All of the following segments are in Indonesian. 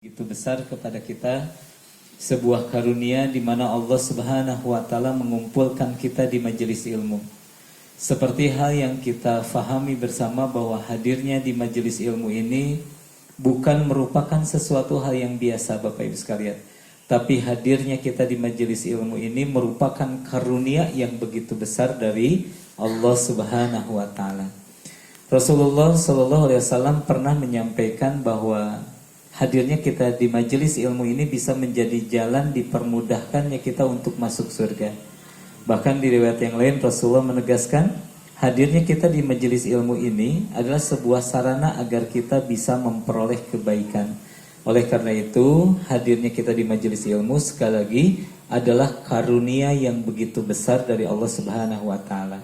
Begitu besar kepada kita, sebuah karunia di mana Allah Subhanahu wa taala mengumpulkan kita di majelis ilmu. Seperti hal yang kita fahami bersama bahwa hadirnya di majelis ilmu ini bukan merupakan sesuatu hal yang biasa Bapak Ibu sekalian, tapi hadirnya kita di majelis ilmu ini merupakan karunia yang begitu besar dari Allah Subhanahu wa taala. Rasulullah SAW pernah menyampaikan bahwa hadirnya kita di majelis ilmu ini bisa menjadi jalan dipermudahkannya kita untuk masuk surga. Bahkan di riwayat yang lain Rasulullah menegaskan hadirnya kita di majelis ilmu ini adalah sebuah sarana agar kita bisa memperoleh kebaikan. Oleh karena itu hadirnya kita di majelis ilmu sekali lagi adalah karunia yang begitu besar dari Allah Subhanahu wa taala.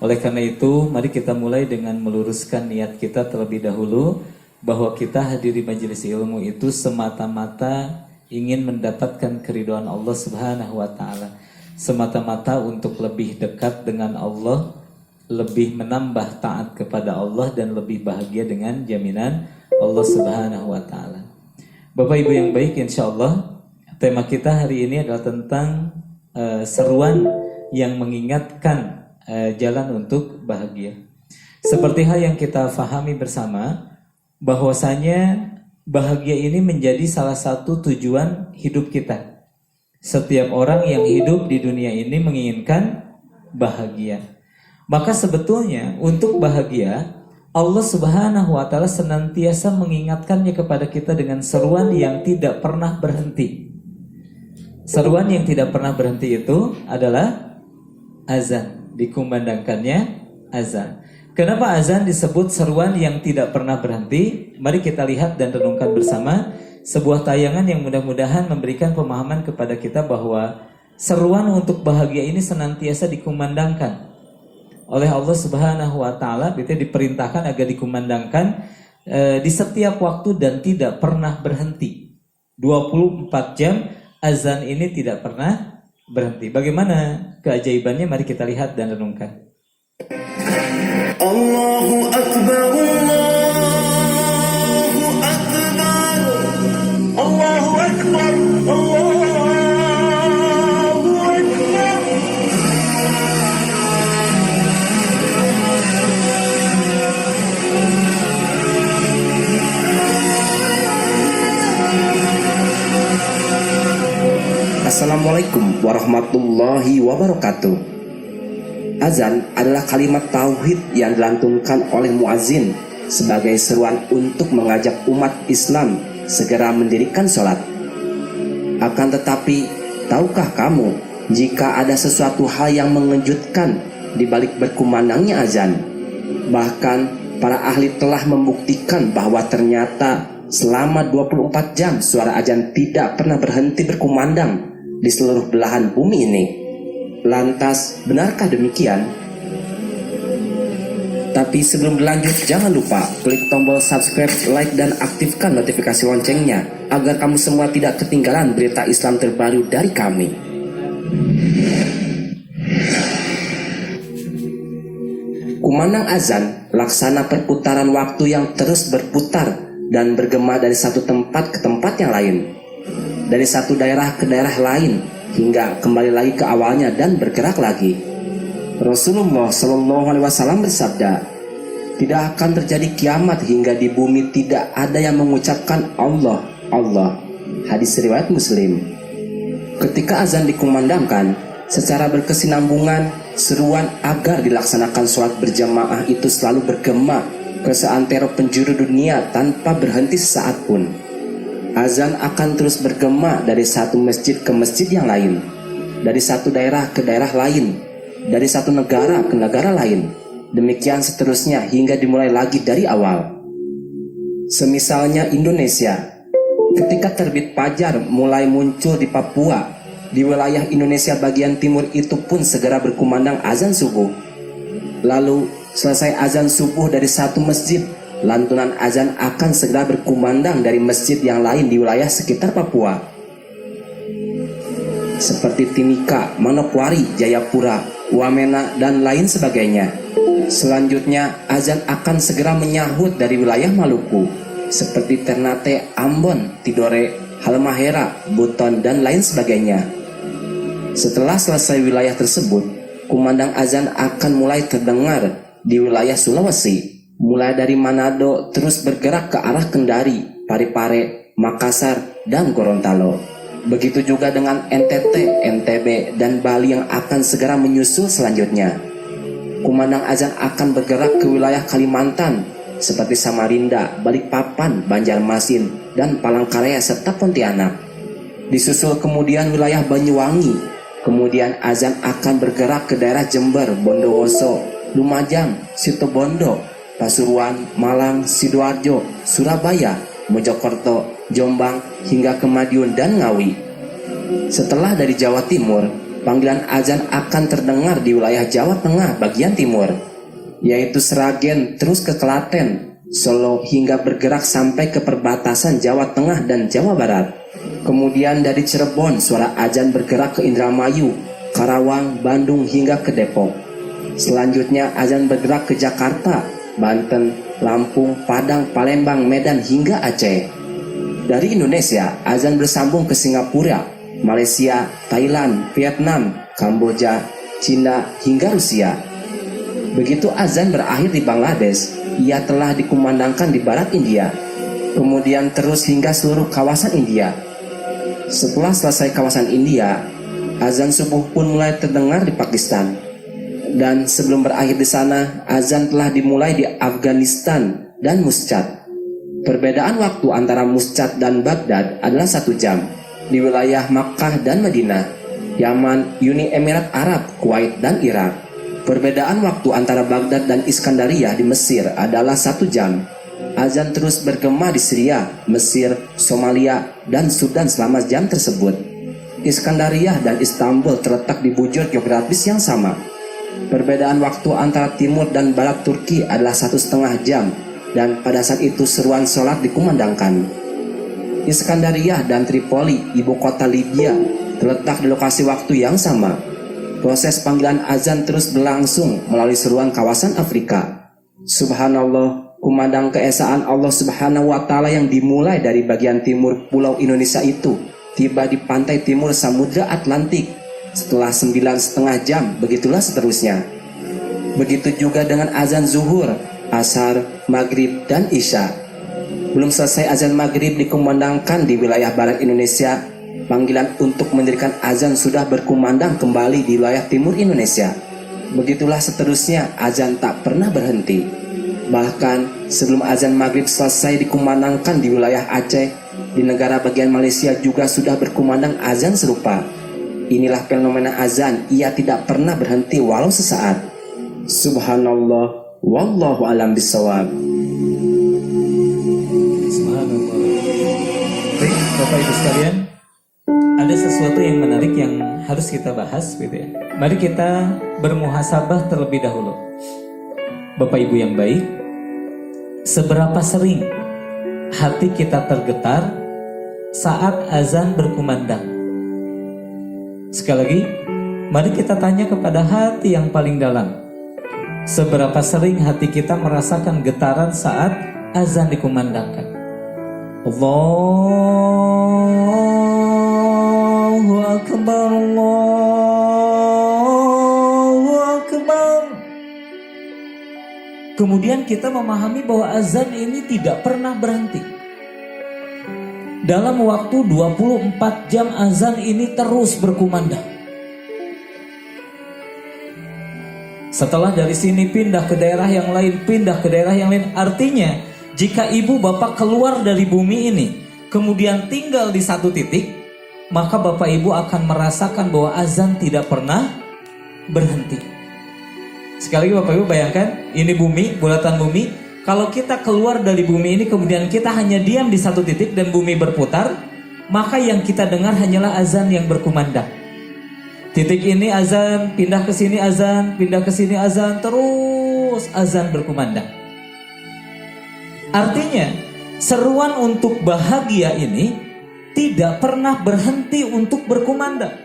Oleh karena itu mari kita mulai dengan meluruskan niat kita terlebih dahulu, bahwa kita hadir di majelis ilmu itu semata-mata ingin mendapatkan keridhaan Allah Subhanahu wa taala, semata-mata untuk lebih dekat dengan Allah, lebih menambah taat kepada Allah dan lebih bahagia dengan jaminan Allah Subhanahu wa taala. Bapak Ibu yang baik, insyaallah tema kita hari ini adalah tentang seruan yang mengingatkan jalan untuk bahagia. Seperti hal yang kita fahami bersama, bahwasanya bahagia ini menjadi salah satu tujuan hidup kita. Setiap orang yang hidup di dunia ini menginginkan bahagia. Maka sebetulnya untuk bahagia, Allah Subhanahu wa taala senantiasa mengingatkannya kepada kita dengan seruan yang tidak pernah berhenti. Seruan yang tidak pernah berhenti itu adalah azan, dikumandangkannya azan. Kenapa azan disebut seruan yang tidak pernah berhenti? Mari kita lihat dan renungkan bersama sebuah tayangan yang mudah-mudahan memberikan pemahaman kepada kita bahwa seruan untuk bahagia ini senantiasa dikumandangkan oleh Allah Subhanahu wa taala. Itu diperintahkan agar dikumandangkan di setiap waktu dan tidak pernah berhenti. 24 jam azan ini tidak pernah berhenti. Bagaimana keajaibannya? Mari kita lihat dan renungkan. Allahu Akbar, Allahu Akbar, Allahu Akbar, Allahu Akbar. Assalamualaikum warahmatullahi wabarakatuh. Azan adalah kalimat tauhid yang dilantunkan oleh muazin sebagai seruan untuk mengajak umat Islam segera mendirikan sholat. Akan tetapi, tahukah kamu jika ada sesuatu hal yang mengejutkan di balik berkumandangnya azan? Bahkan para ahli telah membuktikan bahwa ternyata selama 24 jam suara azan tidak pernah berhenti berkumandang di seluruh belahan bumi ini. Lantas, benarkah demikian? Tapi sebelum berlanjut, jangan lupa klik tombol subscribe, like, dan aktifkan notifikasi loncengnya agar kamu semua tidak ketinggalan berita Islam terbaru dari kami. Kumandang azan laksana perputaran waktu yang terus berputar dan bergema dari satu tempat ke tempat yang lain, dari satu daerah ke daerah lain, hingga kembali lagi ke awalnya dan bergerak lagi. Rasulullah SAW bersabda, tidak akan terjadi kiamat hingga di bumi tidak ada yang mengucapkan Allah, Allah. Hadis riwayat Muslim. Ketika azan dikumandangkan, secara berkesinambungan, seruan agar dilaksanakan sholat berjamaah itu selalu bergema ke seantero penjuru dunia tanpa berhenti sesaat pun. Azan akan terus bergema dari satu masjid ke masjid yang lain, dari satu daerah ke daerah lain, dari satu negara ke negara lain. Demikian seterusnya hingga dimulai lagi dari awal. Semisalnya Indonesia, ketika terbit fajar mulai muncul di Papua, di wilayah Indonesia bagian timur itu pun segera berkumandang azan subuh. Lalu selesai azan subuh dari satu masjid, lantunan azan akan segera berkumandang dari masjid yang lain di wilayah sekitar Papua, seperti Timika, Manokwari, Jayapura, Wamena, dan lain sebagainya. Selanjutnya azan akan segera menyahut dari wilayah Maluku, seperti Ternate, Ambon, Tidore, Halmahera, Buton, dan lain sebagainya. Setelah selesai wilayah tersebut, kumandang azan akan mulai terdengar di wilayah Sulawesi, mulai dari Manado terus bergerak ke arah Kendari, Parepare, Makassar, dan Gorontalo. Begitu juga dengan NTT, NTB, dan Bali yang akan segera menyusul selanjutnya. Kumandang azan akan bergerak ke wilayah Kalimantan seperti Samarinda, Balikpapan, Banjarmasin, dan Palangkaraya serta Pontianak. Disusul kemudian wilayah Banyuwangi. Kemudian azan akan bergerak ke daerah Jember, Bondowoso, Lumajang, Situbondo, Pasuruan, Malang, Sidoarjo, Surabaya, Mojokerto, Jombang, hingga ke Madiun dan Ngawi. Setelah dari Jawa Timur, panggilan azan akan terdengar di wilayah Jawa Tengah bagian timur, yaitu Sragen terus ke Klaten, Solo, hingga bergerak sampai ke perbatasan Jawa Tengah dan Jawa Barat. Kemudian dari Cirebon, suara azan bergerak ke Indramayu, Karawang, Bandung, hingga ke Depok. Selanjutnya azan bergerak ke Jakarta, Banten, Lampung, Padang, Palembang, Medan, hingga Aceh. Dari Indonesia, azan bersambung ke Singapura, Malaysia, Thailand, Vietnam, Kamboja, Cina, hingga Rusia. Begitu azan berakhir di Bangladesh, ia telah dikumandangkan di barat India, kemudian terus hingga seluruh kawasan India. Setelah selesai kawasan India, azan subuh pun mulai terdengar di Pakistan. Dan sebelum berakhir di sana, azan telah dimulai di Afghanistan dan Muscat. Perbedaan waktu antara Muscat dan Baghdad adalah 1 jam. Di wilayah Makkah dan Madinah, Yaman, Uni Emirat Arab, Kuwait, dan Irak. Perbedaan waktu antara Baghdad dan Iskandariyah di Mesir adalah 1 jam. Azan terus bergema di Syria, Mesir, Somalia, dan Sudan selama jam tersebut. Iskandariyah dan Istanbul terletak di bujur geografis yang sama. Perbedaan waktu antara timur dan barat Turki adalah 1,5 jam, dan pada saat itu seruan sholat dikumandangkan. Iskandariyah dan Tripoli, ibu kota Libya, terletak di lokasi waktu yang sama. Proses panggilan azan terus berlangsung melalui seruan kawasan Afrika. Subhanallah, kumandang keesaan Allah Subhanahu wa Ta'ala yang dimulai dari bagian timur pulau Indonesia itu tiba di pantai timur Samudra Atlantik. Setelah 9,5 jam, begitulah seterusnya. Begitu juga dengan azan zuhur, asar, maghrib, dan isya. Belum selesai azan maghrib dikumandangkan di wilayah barat Indonesia, panggilan untuk mendirikan azan sudah berkumandang kembali di wilayah timur Indonesia. Begitulah seterusnya, azan tak pernah berhenti. Bahkan sebelum azan maghrib selesai dikumandangkan di wilayah Aceh, di negara bagian Malaysia juga sudah berkumandang azan serupa. Inilah fenomena azan, ia tidak pernah berhenti walau sesaat. Subhanallah, wallahu alam bisawab. Subhanallah. Baik, Bapak Ibu sekalian, ada sesuatu yang menarik yang harus kita bahas, gitu ya. Mari kita bermuhasabah terlebih dahulu. Bapak Ibu yang baik, seberapa sering hati kita tergetar saat azan berkumandang? Sekali lagi, mari kita tanya kepada hati yang paling dalam. Seberapa sering hati kita merasakan getaran saat azan dikumandangkan? Allahu Akbar, Allahu Akbar. Kemudian kita memahami bahwa azan ini tidak pernah berhenti. Dalam waktu 24 jam azan ini terus berkumandang. Setelah dari sini pindah ke daerah yang lain, pindah ke daerah yang lain. Artinya, jika ibu bapak keluar dari bumi ini, kemudian tinggal di satu titik, maka bapak ibu akan merasakan bahwa azan tidak pernah berhenti. Sekali lagi bapak ibu bayangkan, ini bumi, bulatan bumi. Kalau kita keluar dari bumi ini kemudian kita hanya diam di satu titik dan bumi berputar, maka yang kita dengar hanyalah azan yang berkumandang. Titik ini azan, pindah ke sini azan, pindah ke sini azan, terus azan berkumandang. Artinya, seruan untuk bahagia ini tidak pernah berhenti untuk berkumandang.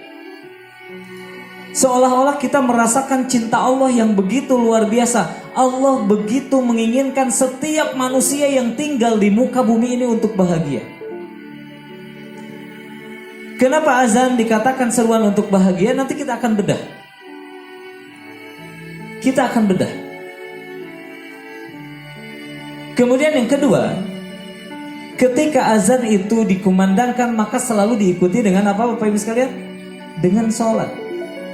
Seolah-olah kita merasakan cinta Allah yang begitu luar biasa. Allah begitu menginginkan setiap manusia yang tinggal di muka bumi ini untuk bahagia. Kenapa azan dikatakan seruan untuk bahagia? Nanti kita akan bedah. Kita akan bedah. Kemudian yang kedua, ketika azan itu dikumandangkan maka selalu diikuti dengan apa Bapak Ibu sekalian? Dengan sholat.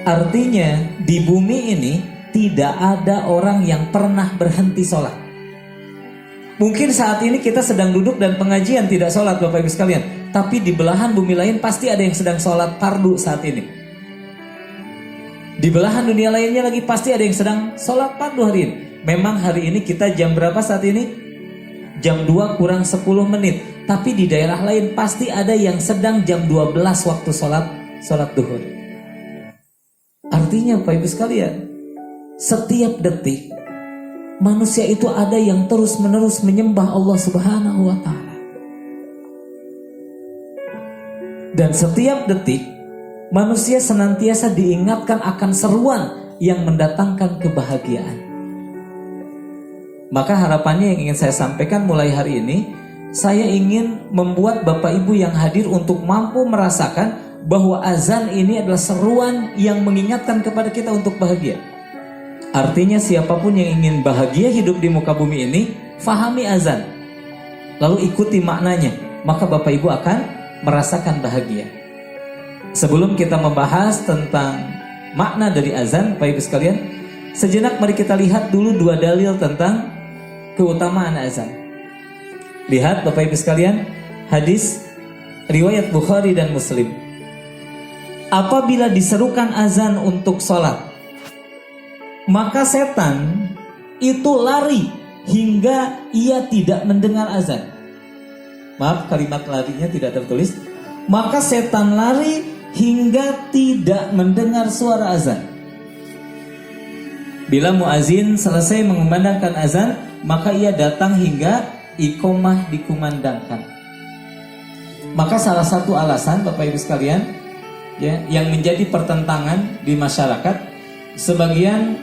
Artinya di bumi ini tidak ada orang yang pernah berhenti sholat. Mungkin saat ini kita sedang duduk dan pengajian tidak sholat Bapak Ibu sekalian. Tapi di belahan bumi lain pasti ada yang sedang sholat fardu saat ini. Di belahan dunia lainnya lagi pasti ada yang sedang sholat fardu hari ini. Memang hari ini kita jam berapa saat ini? Jam 2 kurang 10 menit. Tapi di daerah lain pasti ada yang sedang jam 12 waktu sholat duhur. Artinya Bapak Ibu sekalian, setiap detik manusia itu ada yang terus-menerus menyembah Allah Subhanahu wa Ta'ala. Dan setiap detik manusia senantiasa diingatkan akan seruan yang mendatangkan kebahagiaan. Maka harapannya yang ingin saya sampaikan mulai hari ini, saya ingin membuat Bapak Ibu yang hadir untuk mampu merasakan bahwa azan ini adalah seruan yang mengingatkan kepada kita untuk bahagia. Artinya siapapun yang ingin bahagia hidup di muka bumi ini, fahami azan, lalu ikuti maknanya, maka Bapak Ibu akan merasakan bahagia. Sebelum kita membahas tentang makna dari azan, Bapak Ibu sekalian, sejenak mari kita lihat dulu dua dalil tentang keutamaan azan. Lihat Bapak Ibu sekalian, hadis riwayat Bukhari dan Muslim. Apabila diserukan azan untuk sholat, maka setan itu lari hingga ia tidak mendengar azan. Maaf, kalimat larinya tidak tertulis. Maka setan lari hingga tidak mendengar suara azan. Bila muazin selesai mengumandangkan azan, maka ia datang hingga iqomah dikumandangkan. Maka salah satu alasan Bapak Ibu sekalian, ya, yang menjadi pertentangan di masyarakat, sebagian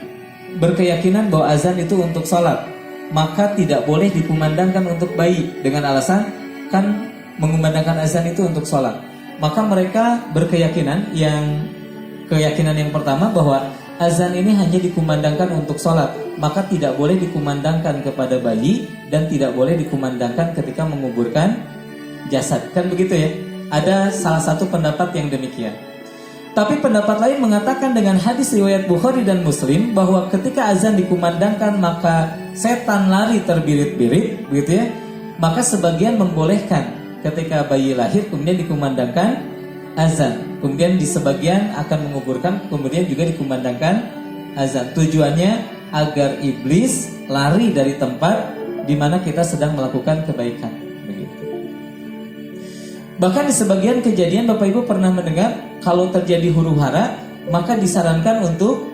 berkeyakinan bahwa azan itu untuk sholat, maka tidak boleh dikumandangkan untuk bayi dengan alasan kan mengumandangkan azan itu untuk sholat. Maka mereka berkeyakinan keyakinan yang pertama bahwa azan ini hanya dikumandangkan untuk sholat, maka tidak boleh dikumandangkan kepada bayi dan tidak boleh dikumandangkan ketika menguburkan jasad. Kan begitu ya? Ada salah satu pendapat yang demikian. Tapi pendapat lain mengatakan dengan hadis riwayat Bukhari dan Muslim bahwa ketika azan dikumandangkan maka setan lari terbirit-birit, begitu ya. Maka sebagian membolehkan ketika bayi lahir kemudian dikumandangkan azan, kemudian di sebagian akan menguburkan kemudian juga dikumandangkan azan. Tujuannya agar iblis lari dari tempat di mana kita sedang melakukan kebaikan. Begitu. Bahkan di sebagian kejadian Bapak Ibu pernah mendengar kalau terjadi huru hara maka disarankan untuk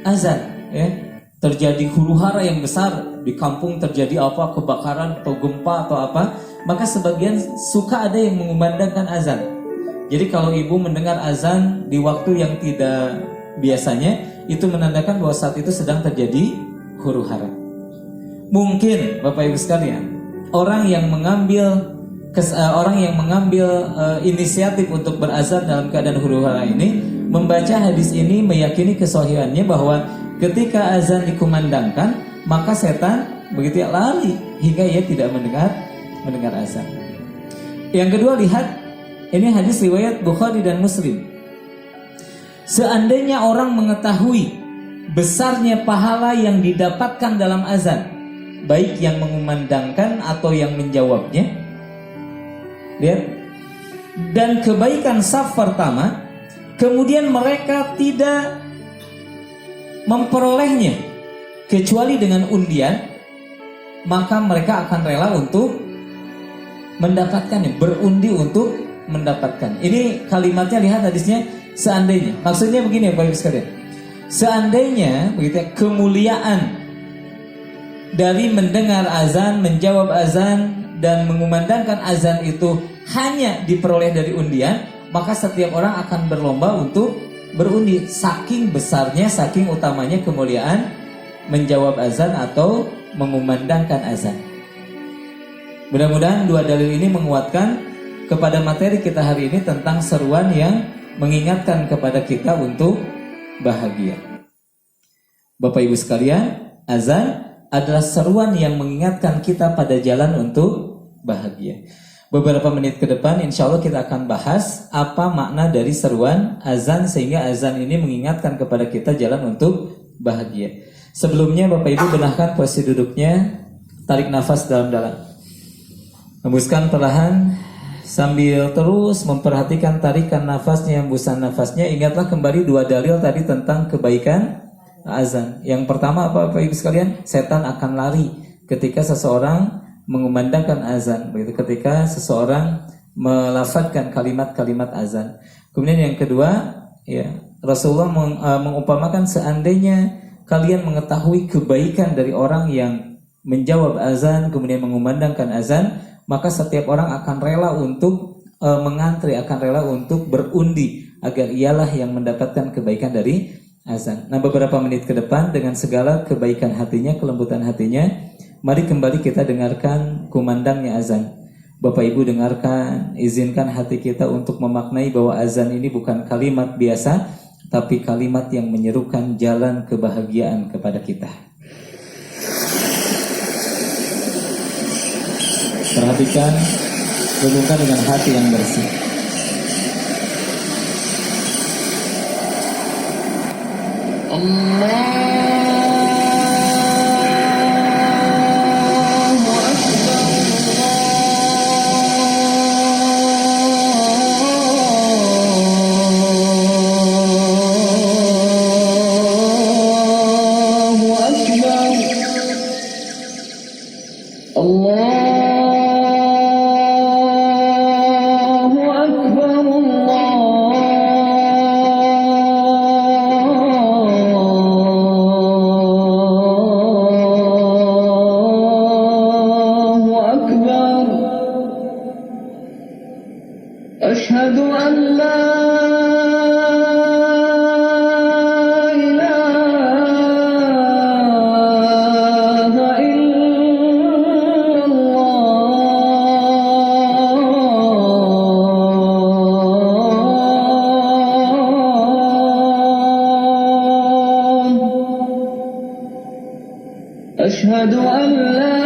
azan, ya. Terjadi huru hara yang besar di kampung, terjadi apa, kebakaran atau gempa atau apa, maka sebagian suka ada yang mengumandangkan azan. Jadi kalau ibu mendengar azan di waktu yang tidak biasanya, itu menandakan bahwa saat itu sedang terjadi huru hara. Mungkin Bapak Ibu sekalian, orang yang mengambil inisiatif untuk berazan dalam keadaan huru hara ini membaca hadis ini meyakini kesahihannya bahwa ketika azan dikumandangkan maka setan begitu ya lari hingga ia tidak mendengar azan. Yang kedua, lihat ini hadis riwayat Bukhari dan Muslim. Seandainya orang mengetahui besarnya pahala yang didapatkan dalam azan, baik yang mengumandangkan atau yang menjawabnya, lihat, dan kebaikan saf pertama, kemudian mereka tidak memperolehnya kecuali dengan undian, maka mereka akan rela untuk mendapatkannya, berundi untuk mendapatkan. Ini kalimatnya, lihat hadisnya, seandainya. Maksudnya begini Bapak Ibu sekalian. Seandainya begitu ya, kemuliaan dari mendengar azan, menjawab azan dan mengumandangkan azan itu hanya diperoleh dari undian, maka setiap orang akan berlomba untuk berundi, saking besarnya, saking utamanya kemuliaan menjawab azan atau mengumandangkan azan. Mudah-mudahan dua dalil ini menguatkan kepada materi kita hari ini tentang seruan yang mengingatkan kepada kita untuk bahagia. Bapak Ibu sekalian, azan adalah seruan yang mengingatkan kita pada jalan untuk bahagia. Beberapa menit ke depan insya Allah kita akan bahas apa makna dari seruan azan sehingga azan ini mengingatkan kepada kita jalan untuk bahagia. Sebelumnya Bapak Ibu benahkan posisi duduknya, tarik nafas dalam-dalam. Hembuskan perlahan sambil terus memperhatikan tarikan nafasnya, hembusan nafasnya. Ingatlah kembali dua dalil tadi tentang kebaikan azan. Yang pertama apa Bapak Ibu sekalian? Setan akan lari ketika seseorang mengumandangkan azan, begitu, ketika seseorang melafadzkan kalimat-kalimat azan. Kemudian yang kedua, ya, Rasulullah mengumpamakan seandainya kalian mengetahui kebaikan dari orang yang menjawab azan kemudian mengumandangkan azan, maka setiap orang akan rela untuk mengantri, akan rela untuk berundi agar ialah yang mendapatkan kebaikan dari azan. Nah, beberapa menit ke depan dengan segala kebaikan hatinya, kelembutan hatinya, mari kembali kita dengarkan kumandangnya azan. Bapak Ibu dengarkan, izinkan hati kita untuk memaknai bahwa azan ini bukan kalimat biasa, tapi kalimat yang menyerukan jalan kebahagiaan kepada kita. Perhatikan, hubungkan dengan hati yang bersih. أشهد أن لا إله إلا الله أشهد أن لا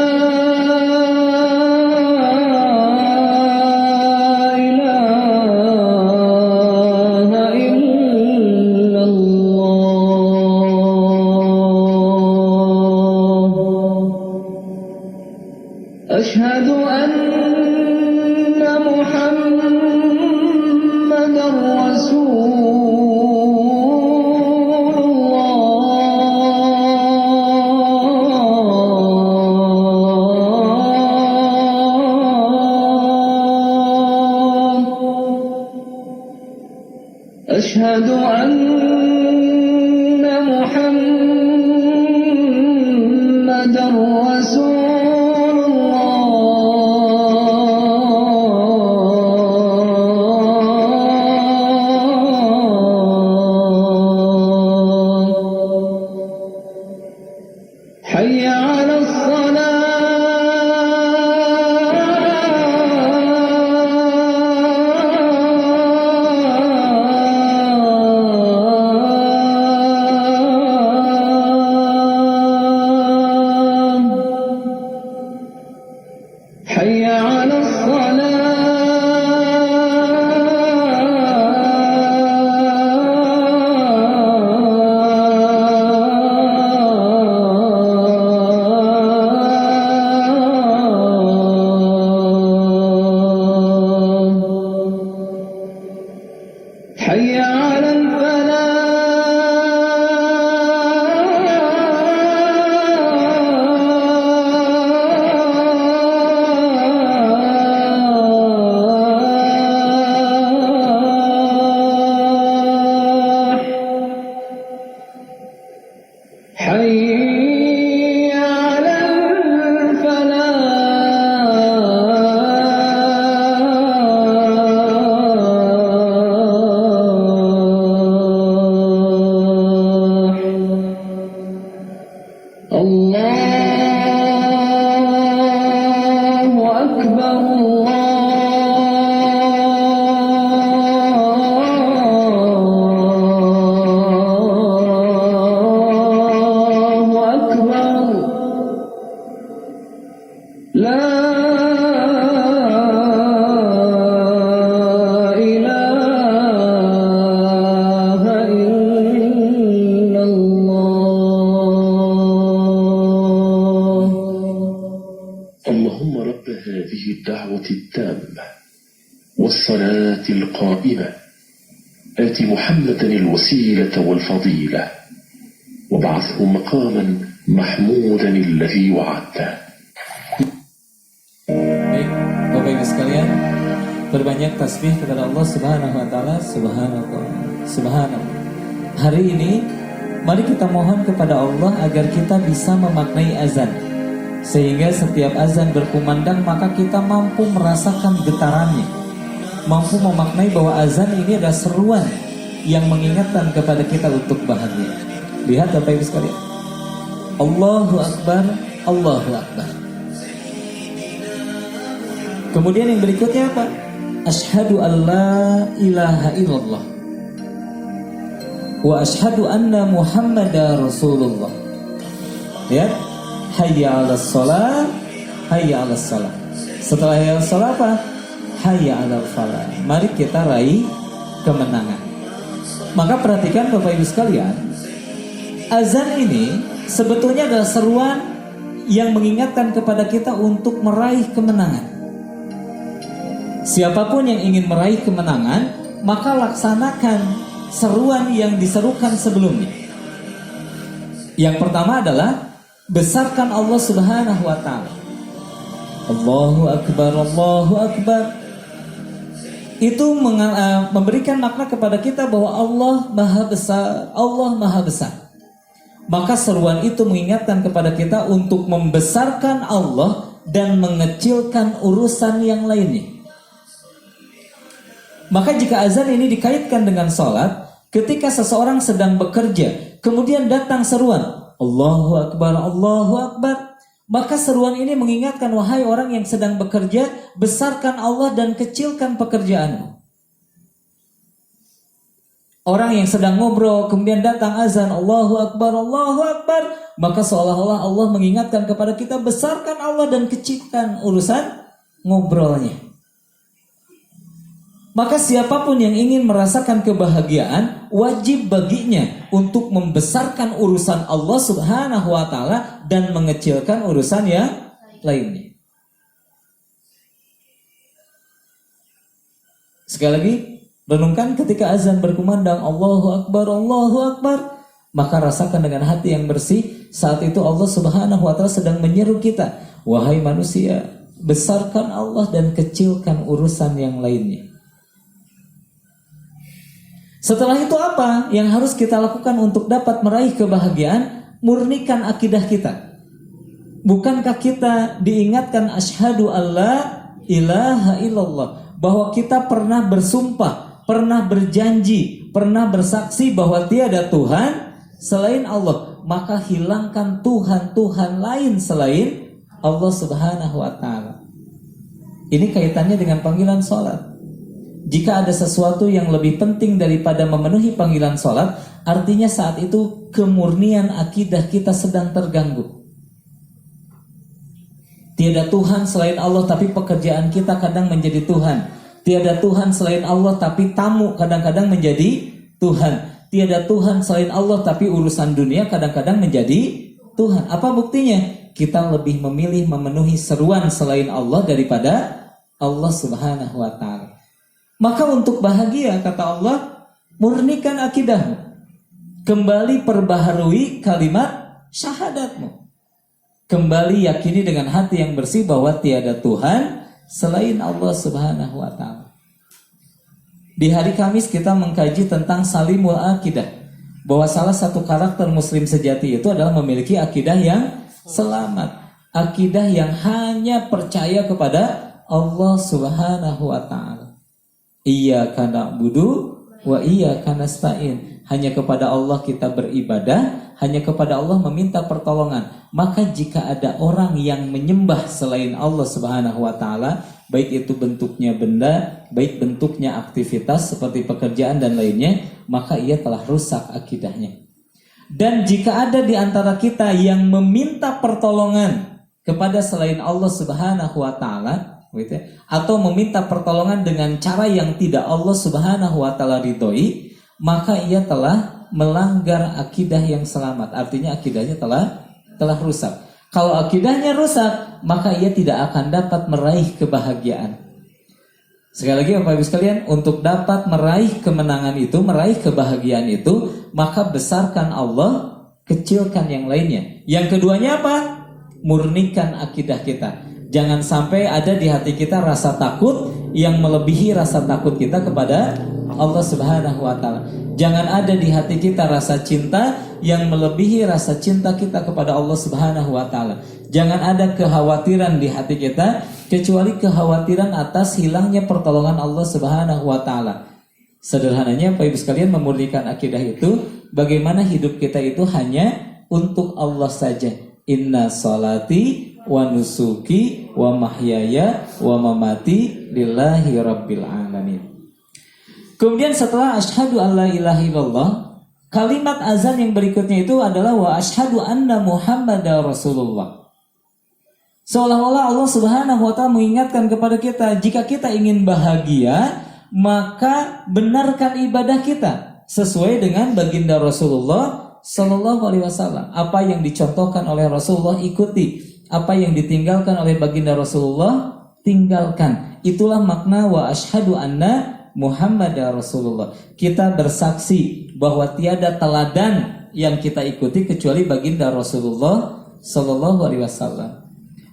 أشهد أن محمدًا رسول الله أشهد أن محمدًا رسول حي على الصلاة الصلاة القائمة آت محمدا الوسيلة والفضيلة وابعثه مقاما محمودا الذي وعدته. Baik, Bapak Ibu sekalian, berbanyak tasbih kepada Allah Subhanahu wa taala. Subhanallah, subhanallah. Hari ini mari kita mohon kepada Allah agar kita bisa memaknai azan, sehingga setiap azan berkumandang maka kita mampu merasakan getarannya, mampu memaknai bahwa azan ini adalah seruan yang mengingatkan kepada kita untuk bahagia. Lihat Bapak Ibu sekalian, Allahu Akbar, Allahu Akbar. Kemudian yang berikutnya apa? Asyhadu an la ilaha illallah wa asyhadu anna Muhammadar Rasulullah. Lihat, hayya 'alas shalah, hayya 'alas shalah. Setelah hayya 'alas shalah apa? Hayya 'alal falah. Mari kita raih kemenangan. Maka perhatikan Bapak Ibu sekalian, azan ini sebetulnya adalah seruan yang mengingatkan kepada kita untuk meraih kemenangan. Siapapun yang ingin meraih kemenangan, maka laksanakan seruan yang diserukan sebelumnya. Yang pertama adalah besarkan Allah Subhanahu wa taala. Allahu Akbar, Allahu Akbar. Itu memberikan makna kepada kita bahwa Allah Maha Besar, Allah Maha Besar. Maka seruan itu mengingatkan kepada kita untuk membesarkan Allah dan mengecilkan urusan yang lainnya. Maka jika azan ini dikaitkan dengan sholat, ketika seseorang sedang bekerja, kemudian datang seruan Allahu Akbar, Allahu Akbar, maka seruan ini mengingatkan, wahai orang yang sedang bekerja, besarkan Allah dan kecilkan pekerjaanmu. Orang yang sedang ngobrol, kemudian datang azan Allahu Akbar, Allahu Akbar, maka seolah-olah Allah mengingatkan kepada kita, besarkan Allah dan kecilkan urusan ngobrolnya. Maka siapapun yang ingin merasakan kebahagiaan, wajib baginya untuk membesarkan urusan Allah Subhanahu wa taala dan mengecilkan urusan yang lainnya. Sekali lagi, renungkan ketika azan berkumandang Allahu Akbar, Allahu Akbar, maka rasakan dengan hati yang bersih. Saat itu Allah Subhanahu wa taala sedang menyeru kita, wahai manusia, besarkan Allah dan kecilkan urusan yang lainnya. Setelah itu apa yang harus kita lakukan untuk dapat meraih kebahagiaan? Murnikan akidah kita. Bukankah kita diingatkan asyhadu alla ilaha illallah, bahwa kita pernah bersumpah, pernah berjanji, pernah bersaksi bahwa tiada Tuhan selain Allah. Maka hilangkan Tuhan-Tuhan lain selain Allah Subhanahu wa taala. Ini kaitannya dengan panggilan sholat. Jika ada sesuatu yang lebih penting daripada memenuhi panggilan sholat, artinya saat itu kemurnian akidah kita sedang terganggu. Tiada Tuhan selain Allah, tapi pekerjaan kita kadang menjadi Tuhan. Tiada Tuhan selain Allah, tapi tamu kadang-kadang menjadi Tuhan. Tiada Tuhan selain Allah, tapi urusan dunia kadang-kadang menjadi Tuhan. Apa buktinya? Kita lebih memilih memenuhi seruan selain Allah daripada Allah Subhanahu wa taala. Maka untuk bahagia, kata Allah, murnikan akidahmu. Kembali perbaharui kalimat syahadatmu. Kembali yakini dengan hati yang bersih bahwa tiada Tuhan selain Allah Subhanahu wa taala. Di hari Kamis kita mengkaji tentang salimul akidah, bahwa salah satu karakter muslim sejati itu adalah memiliki akidah yang selamat. Akidah yang hanya percaya kepada Allah Subhanahu wa taala. Iyyaka na'budu wa iyyaka nasta'in. Hanya kepada Allah kita beribadah, hanya kepada Allah meminta pertolongan. Maka jika ada orang yang menyembah selain Allah Subhanahu wa taala, baik itu bentuknya benda, baik bentuknya aktivitas seperti pekerjaan dan lainnya, maka ia telah rusak akidahnya. Dan jika ada di antara kita yang meminta pertolongan kepada selain Allah Subhanahu wa taala, gitu ya, atau meminta pertolongan dengan cara yang tidak Allah Subhanahu wa taala ridhoi, maka ia telah melanggar akidah yang selamat. Artinya akidahnya telah rusak. Kalau akidahnya rusak, maka ia tidak akan dapat meraih kebahagiaan. Sekali lagi Bapak Ibu sekalian, untuk dapat meraih kemenangan itu, meraih kebahagiaan itu, maka besarkan Allah, kecilkan yang lainnya. Yang keduanya apa? Murnikan akidah kita. Jangan sampai ada di hati kita rasa takut yang melebihi rasa takut kita kepada Allah Subhanahu wa taala. Jangan ada di hati kita rasa cinta yang melebihi rasa cinta kita kepada Allah Subhanahu wa taala. Jangan ada kekhawatiran di hati kita kecuali kekhawatiran atas hilangnya pertolongan Allah Subhanahu wa taala. Sederhananya Bapak Ibu sekalian, memurnikan akidah itu bagaimana hidup kita itu hanya untuk Allah saja. Inna salati wa nusuki wa mahyaya wa mamati lillahi rabbil alamin. Kemudian setelah asyhadu alla ilaha illallah, kalimat azan yang berikutnya itu adalah wa asyhadu anna muhammadar rasulullah. Seolah-olah Allah Subhanahu wa taala mengingatkan kepada kita, jika kita ingin bahagia, maka benarkan ibadah kita sesuai dengan baginda Rasulullah sallallahu alaihi wasallam. Apa yang dicontohkan oleh Rasulullah ikuti, apa yang ditinggalkan oleh baginda Rasulullah tinggalkan. Itulah makna wa asyhadu anna Muhammadar Rasulullah. Kita bersaksi bahwa tiada teladan yang kita ikuti kecuali baginda Rasulullah sallallahu alaihi wasallam.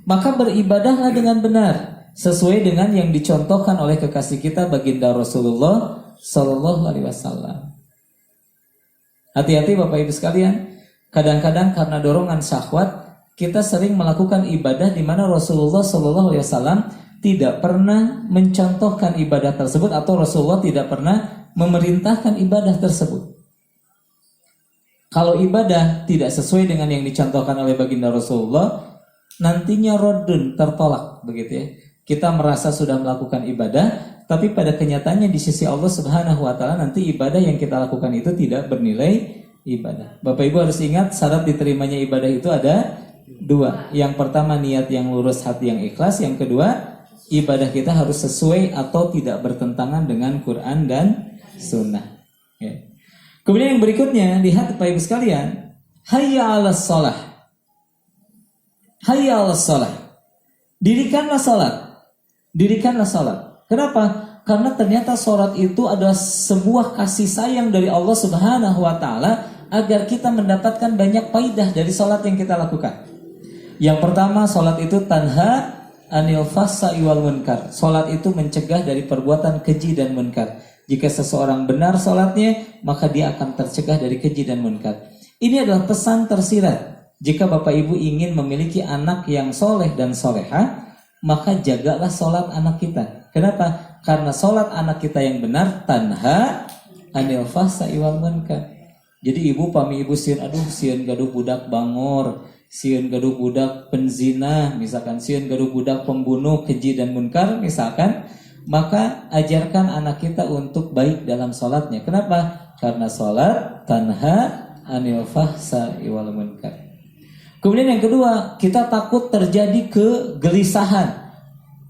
Maka beribadahlah dengan benar sesuai dengan yang dicontohkan oleh kekasih kita baginda Rasulullah sallallahu alaihi wasallam. Hati-hati Bapak Ibu sekalian, kadang-kadang karena dorongan syahwat kita sering melakukan ibadah di mana Rasulullah sallallahu alaihi wasallam tidak pernah mencontohkan ibadah tersebut atau Rasulullah tidak pernah memerintahkan ibadah tersebut. Kalau ibadah tidak sesuai dengan yang dicontohkan oleh baginda Rasulullah, nantinya rodun, tertolak, begitu ya. Kita merasa sudah melakukan ibadah, tapi pada kenyataannya di sisi Allah Subhanahu wa taala nanti ibadah yang kita lakukan itu tidak bernilai ibadah. Bapak Ibu harus ingat, syarat diterimanya ibadah itu ada dua. Yang pertama niat yang lurus, hati yang ikhlas. Yang kedua, ibadah kita harus sesuai atau tidak bertentangan dengan Quran dan Sunnah. Ya. Kemudian yang berikutnya, lihat Bapak Ibu sekalian, hayya 'alas shalah. Hayya 'alas shalah. Dirikanlah salat. Dirikanlah salat. Kenapa? Karena ternyata salat itu adalah sebuah kasih sayang dari Allah Subhanahu wa taala agar kita mendapatkan banyak faidah dari salat yang kita lakukan. Yang pertama, salat itu tanha anil fahsya'i wal munkar. Salat itu mencegah dari perbuatan keji dan munkar. Jika seseorang benar salatnya, maka dia akan tercegah dari keji dan munkar. Ini adalah pesan tersirat. Jika Bapak Ibu ingin memiliki anak yang soleh dan soleha, maka jagalah salat anak kita. Kenapa? Karena salat anak kita yang benar tanha anil fahsya'i wal munkar. Jadi ibu pami ibu sieun, aduh sieun gaduh budak bangor, sieun gaduh budak penzina, misalkan sieun gaduh budak pembunuh, keji dan munkar misalkan, maka ajarkan anak kita untuk baik dalam salatnya. Kenapa? Karena salat tanha anil fahsya'i wal munkar. Kemudian yang kedua, kita takut terjadi kegelisahan.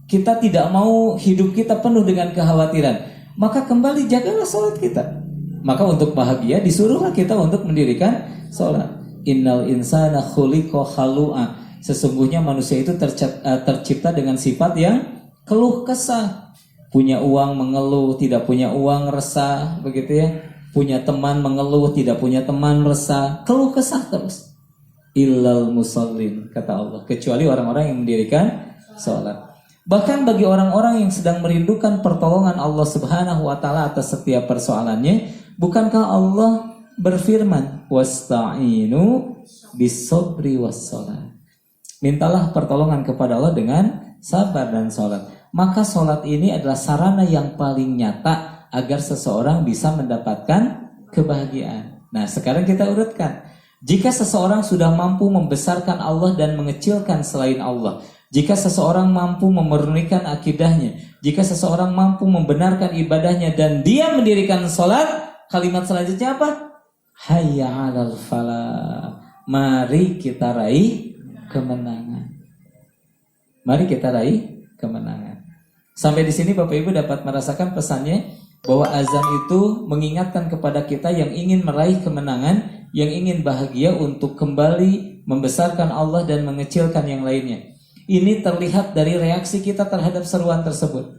Kita tidak mau hidup kita penuh dengan kekhawatiran. Maka kembali jagalah salat kita. Maka untuk bahagia disuruhlah kita untuk mendirikan salat. Innal insana khuliqa halu'a. Sesungguhnya manusia itu tercipta dengan sifat yang keluh kesah. Punya uang mengeluh, tidak punya uang resah, begitu ya. Punya teman mengeluh, tidak punya teman resah, keluh kesah terus. Illal musallin, kata Allah, kecuali orang-orang yang mendirikan salat. Bahkan bagi orang-orang yang sedang merindukan pertolongan Allah Subhanahu wa taala atas setiap persoalannya, bukankah Allah berfirman, wasta'inu bis-sabri was-shalah. Mintalah pertolongan kepada Allah dengan sabar dan salat. Maka salat ini adalah sarana yang paling nyata agar seseorang bisa mendapatkan kebahagiaan. Nah, sekarang kita urutkan. Jika seseorang sudah mampu membesarkan Allah dan mengecilkan selain Allah, jika seseorang mampu memurnikan akidahnya, jika seseorang mampu membenarkan ibadahnya dan dia mendirikan salat, kalimat selanjutnya apa? Hayya 'alal falah. Mari kita raih kemenangan. Mari kita raih kemenangan. Sampai di sini Bapak Ibu dapat merasakan pesannya bahwa azan itu mengingatkan kepada kita yang ingin meraih kemenangan, yang ingin bahagia untuk kembali membesarkan Allah dan mengecilkan yang lainnya. Ini terlihat dari reaksi kita terhadap seruan tersebut.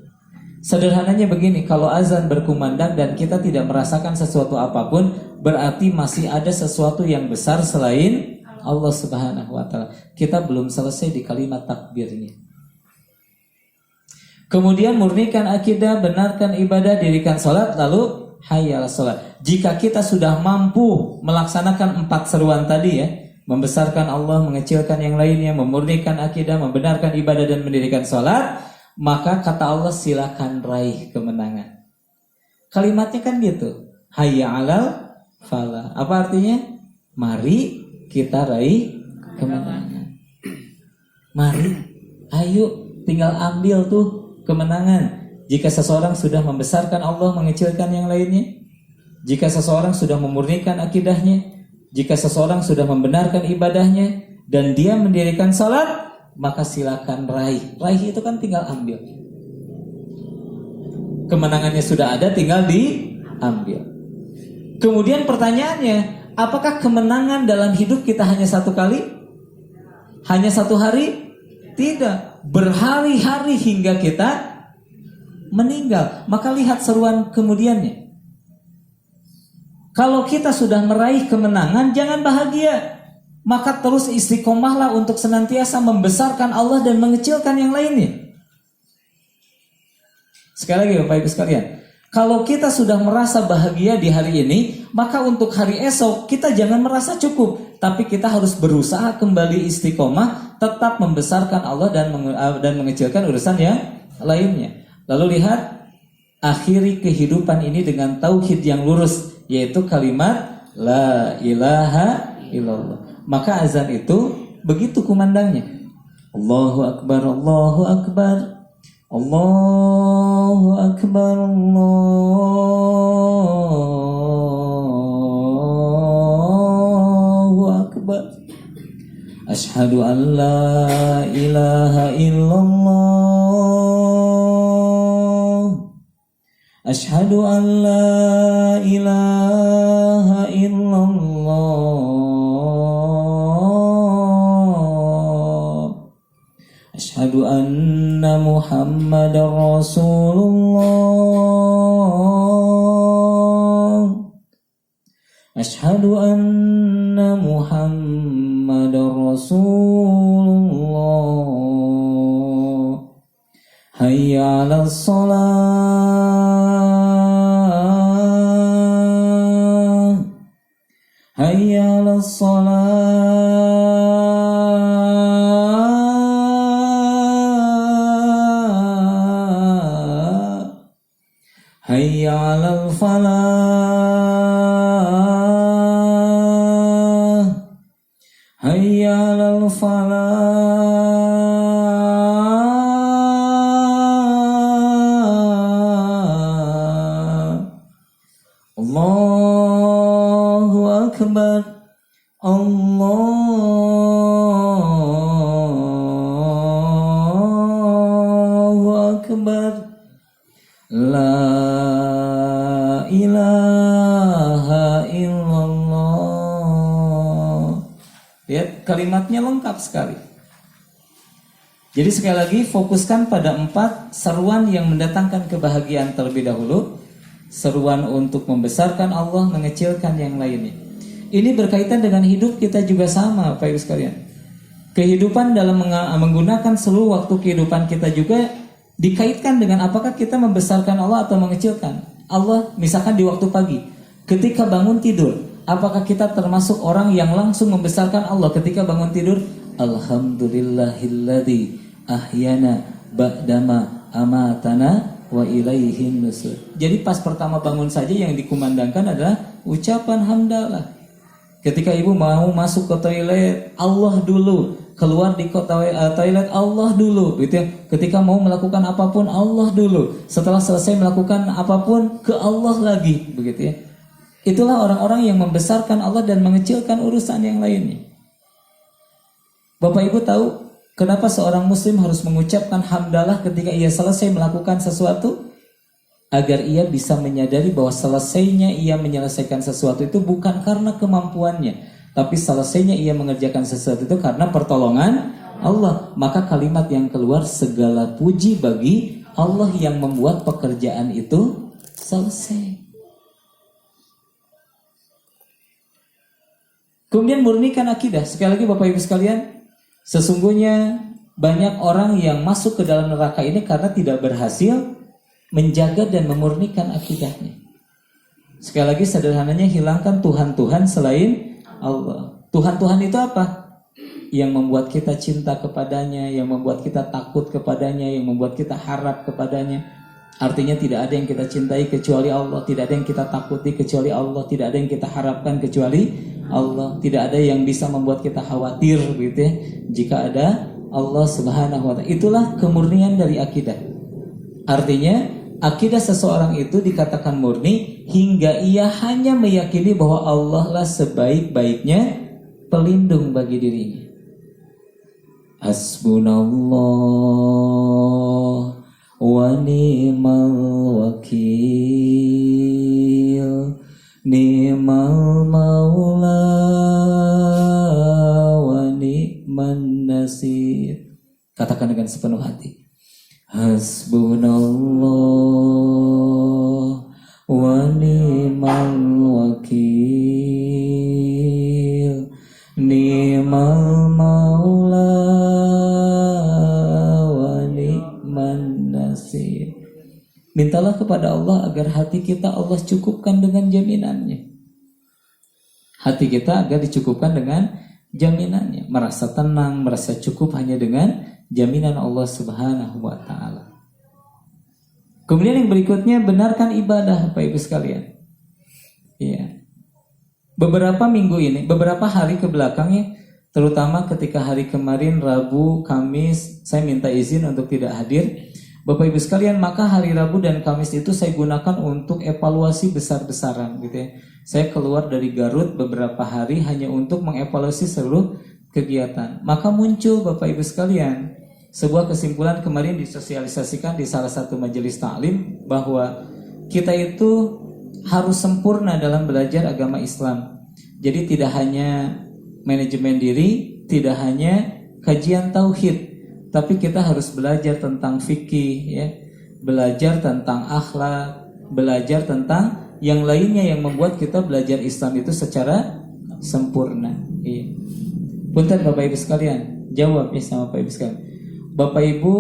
Sederhananya begini, kalau azan berkumandang dan kita tidak merasakan sesuatu apapun, berarti masih ada sesuatu yang besar selain Allah Subhanahu wa ta'ala. Kita belum selesai di kalimat takbirnya. Kemudian murnikan akidah, benarkan ibadah, dirikan sholat, lalu hayya 'alas sholat. Jika kita sudah mampu melaksanakan 4 seruan tadi ya, membesarkan Allah, mengecilkan yang lainnya, memurnikan akidah, membenarkan ibadah dan mendirikan sholat, maka kata Allah silakan raih kemenangan. Kalimatnya kan gitu, hayya 'alal falah. Apa artinya? Mari kita raih kemenangan. Mari, ayo tinggal ambil tuh kemenangan. Jika seseorang sudah membesarkan Allah, mengecilkan yang lainnya, jika seseorang sudah memurnikan akidahnya, jika seseorang sudah membenarkan ibadahnya, dan dia mendirikan salat, maka silakan raih. Raih itu kan tinggal ambil. Kemenangannya sudah ada, tinggal diambil. Kemudian pertanyaannya, apakah kemenangan dalam hidup kita hanya satu kali? Hanya satu hari? Tidak, berhari-hari hingga kita meninggal. Maka lihat seruan kemudiannya. Kalau kita sudah meraih kemenangan, jangan bahagia. Maka terus istiqomahlah untuk senantiasa membesarkan Allah dan mengecilkan yang lainnya. Sekali lagi Bapak Ibu sekalian, kalau kita sudah merasa bahagia di hari ini, maka untuk hari esok kita jangan merasa cukup, tapi kita harus berusaha kembali istiqomah, tetap membesarkan Allah dan mengecilkan urusan yang lainnya. Lalu lihat, akhiri kehidupan ini dengan tauhid yang lurus, yaitu kalimat la ilaha illallah. Maka azan itu begitu kumandangnya. Allahu akbar, Allahu akbar, Allahu akbar, Allahu akbar. Asyhadu an la ilaha illallah. Asyhadu an la ilaha illallah. Asyhadu anna Muhammadar Rasulullah. Asyhadu anna Muhammadar Rasulullah. Hayya 'alas shalah. Hayya 'alas shalah. Hayya 'alal falah. Hayya 'alal falah. Allahu akbar. Allahu akbar. La ilaha illallah. Lihat kalimatnya lengkap sekali. Jadi sekali lagi fokuskan pada 4 seruan yang mendatangkan kebahagiaan terlebih dahulu. Seruan untuk membesarkan Allah, mengecilkan yang lainnya. Ini berkaitan dengan hidup kita juga sama Bapak Ibu sekalian. Kehidupan dalam menggunakan seluruh waktu kehidupan kita juga dikaitkan dengan apakah kita membesarkan Allah atau mengecilkan Allah. Misalkan di waktu pagi, ketika bangun tidur, apakah kita termasuk orang yang langsung membesarkan Allah ketika bangun tidur? Alhamdulillahilladzi ahyana ba'dama amatana wa ilaihin nusur. Jadi pas pertama bangun saja yang dikumandangkan adalah ucapan hamdalah. Ketika ibu mau masuk ke toilet, Allah dulu. Keluar di toilet, Allah dulu, gitu ya. Ketika mau melakukan apapun, Allah dulu. Setelah selesai melakukan apapun, ke Allah lagi, begitu ya. Itulah orang-orang yang membesarkan Allah dan mengecilkan urusan yang lainnya. Bapak Ibu tahu kenapa seorang muslim harus mengucapkan hamdalah ketika ia selesai melakukan sesuatu? Agar ia bisa menyadari bahwa selesainya ia menyelesaikan sesuatu itu bukan karena kemampuannya, tapi selesainya ia mengerjakan sesuatu itu karena pertolongan Allah. Maka kalimat yang keluar, segala puji bagi Allah yang membuat pekerjaan itu selesai. Kemudian murnikan akidah. Sekali lagi Bapak Ibu sekalian, sesungguhnya banyak orang yang masuk ke dalam neraka ini karena tidak berhasil menjaga dan memurnikan akidahnya. Sekali lagi sederhananya, hilangkan Tuhan-Tuhan selain Allah. Tuhan-Tuhan itu apa? Yang membuat kita cinta kepadanya, yang membuat kita takut kepadanya, yang membuat kita harap kepadanya. Artinya tidak ada yang kita cintai kecuali Allah, tidak ada yang kita takuti kecuali Allah, tidak ada yang kita harapkan kecuali Allah, tidak ada yang bisa membuat kita khawatir gitu ya, jika ada Allah Subhanahu wa ta'ala. Itulah kemurnian dari akidah. Artinya akidah seseorang itu dikatakan murni hingga ia hanya meyakini bahwa Allah lah sebaik-baiknya pelindung bagi dirinya. Hasbunallah wa ni'mal wakil, ni'mal maula wa ni'man nasir. Katakan dengan sepenuh hati. Hasbunallah wa ni'mal wakil, ni'mal maula wa ni'man nasir. Mintalah kepada Allah agar hati kita Allah cukupkan dengan jaminannya. Hati kita agar dicukupkan dengan jaminannya. Merasa tenang, merasa cukup hanya dengan jaminan Allah Subhanahu wa ta'ala. Kemudian yang berikutnya, benarkan ibadah Bapak Ibu sekalian. Ya. Beberapa minggu ini, beberapa hari ke belakangnya, terutama ketika hari kemarin Rabu, Kamis, saya minta izin untuk tidak hadir. Bapak Ibu sekalian, maka hari Rabu dan Kamis itu saya gunakan untuk evaluasi besar-besaran gitu ya. Saya keluar dari Garut beberapa hari hanya untuk mengevaluasi seluruh kegiatan. Maka muncul Bapak Ibu sekalian sebuah kesimpulan kemarin disosialisasikan di salah satu majelis taklim, bahwa kita itu harus sempurna dalam belajar agama Islam. Jadi tidak hanya manajemen diri, tidak hanya kajian tauhid, tapi kita harus belajar tentang fikih ya, belajar tentang akhlak, belajar tentang yang lainnya yang membuat kita belajar Islam itu secara sempurna. Iya. Punten Bapak Ibu sekalian, jawab ya sama Bapak Ibu sekalian. Bapak Ibu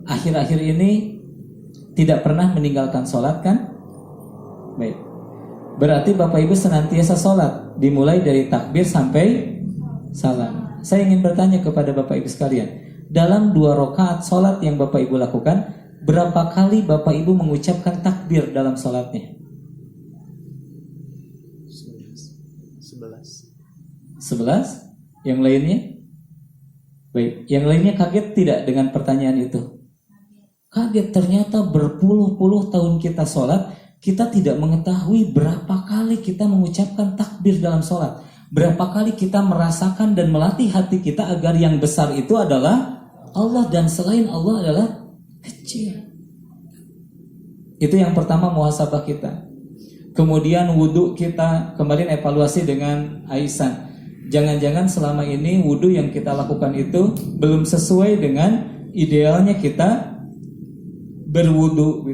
akhir-akhir ini tidak pernah meninggalkan sholat kan? Baik. Berarti Bapak Ibu senantiasa sholat, dimulai dari takbir sampai salam. Saya ingin bertanya kepada Bapak Ibu sekalian, dalam 2 rakaat sholat yang Bapak Ibu lakukan, berapa kali Bapak Ibu mengucapkan takbir dalam sholatnya? 11? Yang lainnya? Baik, yang lainnya kaget tidak dengan pertanyaan itu? Kaget, ternyata berpuluh-puluh tahun kita sholat, kita tidak mengetahui berapa kali kita mengucapkan takbir dalam sholat. Berapa kali kita merasakan dan melatih hati kita agar yang besar itu adalah Allah dan selain Allah adalah kecil. Itu yang pertama, muhasabah kita. Kemudian wudhu kita, kemarin evaluasi dengan Aisyah. Jangan-jangan selama ini wudhu yang kita lakukan itu belum sesuai dengan idealnya kita berwudhu.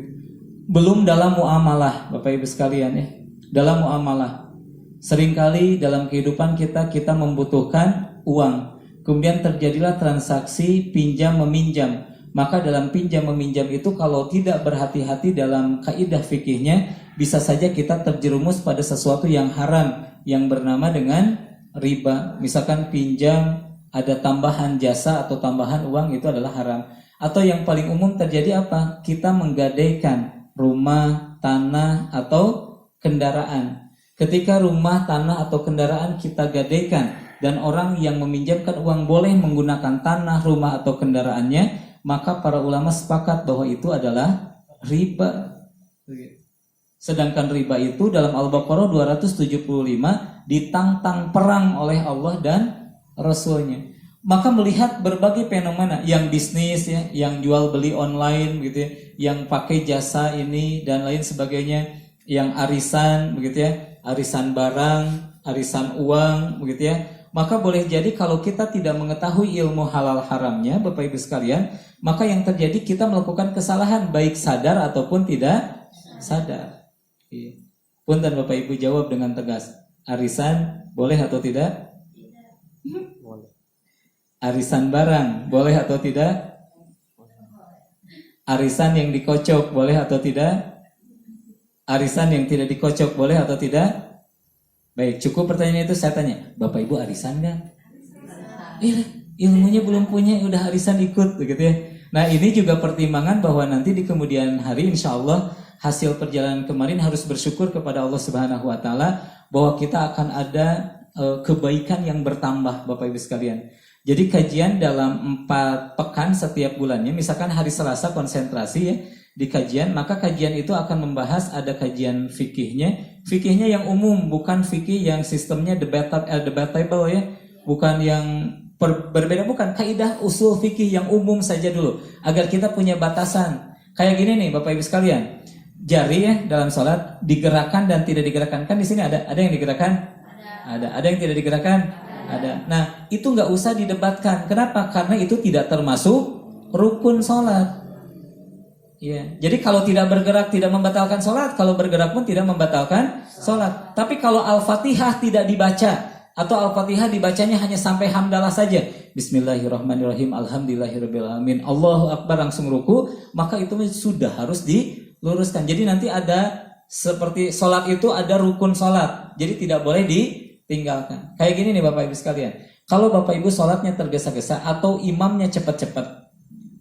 Belum dalam muamalah Bapak Ibu sekalian ya. Dalam muamalah, seringkali dalam kehidupan kita membutuhkan uang. Kemudian terjadilah transaksi pinjam meminjam. Maka dalam pinjam meminjam itu kalau tidak berhati-hati dalam kaidah fikihnya, bisa saja kita terjerumus pada sesuatu yang haram yang bernama dengan riba. Misalkan pinjam ada tambahan jasa atau tambahan uang, itu adalah haram. Atau yang paling umum terjadi apa? Kita menggadaikan rumah, tanah atau kendaraan. Ketika rumah, tanah atau kendaraan kita gadaikan dan orang yang meminjamkan uang boleh menggunakan tanah, rumah atau kendaraannya, maka para ulama sepakat bahwa itu adalah riba. Sedangkan riba itu dalam Al-Baqarah 275 ditantang perang oleh Allah dan Rasulnya. Maka melihat berbagai fenomena, yang bisnis ya, yang jual beli online gitu ya, yang pakai jasa ini dan lain sebagainya, yang arisan begitu ya, arisan barang, arisan uang begitu ya, maka boleh jadi kalau kita tidak mengetahui ilmu halal haramnya, Bapak Ibu sekalian, maka yang terjadi kita melakukan kesalahan baik sadar ataupun tidak sadar. Punten Bapak Ibu jawab dengan tegas. Arisan boleh atau tidak? Boleh. Arisan barang boleh atau tidak? Arisan yang dikocok boleh atau tidak? Arisan yang tidak dikocok boleh atau tidak? Baik, cukup pertanyaan itu saya tanya. Bapak Ibu arisan nggak? Ilmunya belum punya, udah arisan ikut, begitu ya. Nah ini juga pertimbangan bahwa nanti di kemudian hari insya Allah hasil perjalanan kemarin harus bersyukur kepada Allah Subhanahu Wa Taala bahwa kita akan ada kebaikan yang bertambah, Bapak Ibu sekalian. Jadi kajian dalam 4 pekan setiap bulannya, misalkan hari Selasa konsentrasi ya di kajian, maka kajian itu akan membahas ada kajian fikihnya yang umum, bukan fikih yang sistemnya debatable ya, bukan yang berbeda, bukan kaidah usul fikih yang umum saja dulu, agar kita punya batasan. Kayak gini nih Bapak Ibu sekalian, jari ya dalam sholat digerakkan dan tidak digerakkan, kan di sini ada yang digerakkan, ada yang tidak digerakkan. Ada. Nah, itu nggak usah didebatkan. Kenapa? Karena itu tidak termasuk rukun sholat. Ya. Jadi kalau tidak bergerak tidak membatalkan sholat, kalau bergerak pun tidak membatalkan sholat. Tapi kalau Al-Fatihah tidak dibaca atau Al-Fatihah dibacanya hanya sampai hamdalah saja, Bismillahirrahmanirrahim, Alhamdulillahirobbilalamin, Allahu Akbar langsung ruku, maka itu sudah harus diluruskan. Jadi nanti ada seperti sholat itu ada rukun sholat, jadi tidak boleh tinggalkan. Kayak gini nih Bapak Ibu sekalian. Kalau Bapak Ibu sholatnya tergesa-gesa atau imamnya cepat-cepat,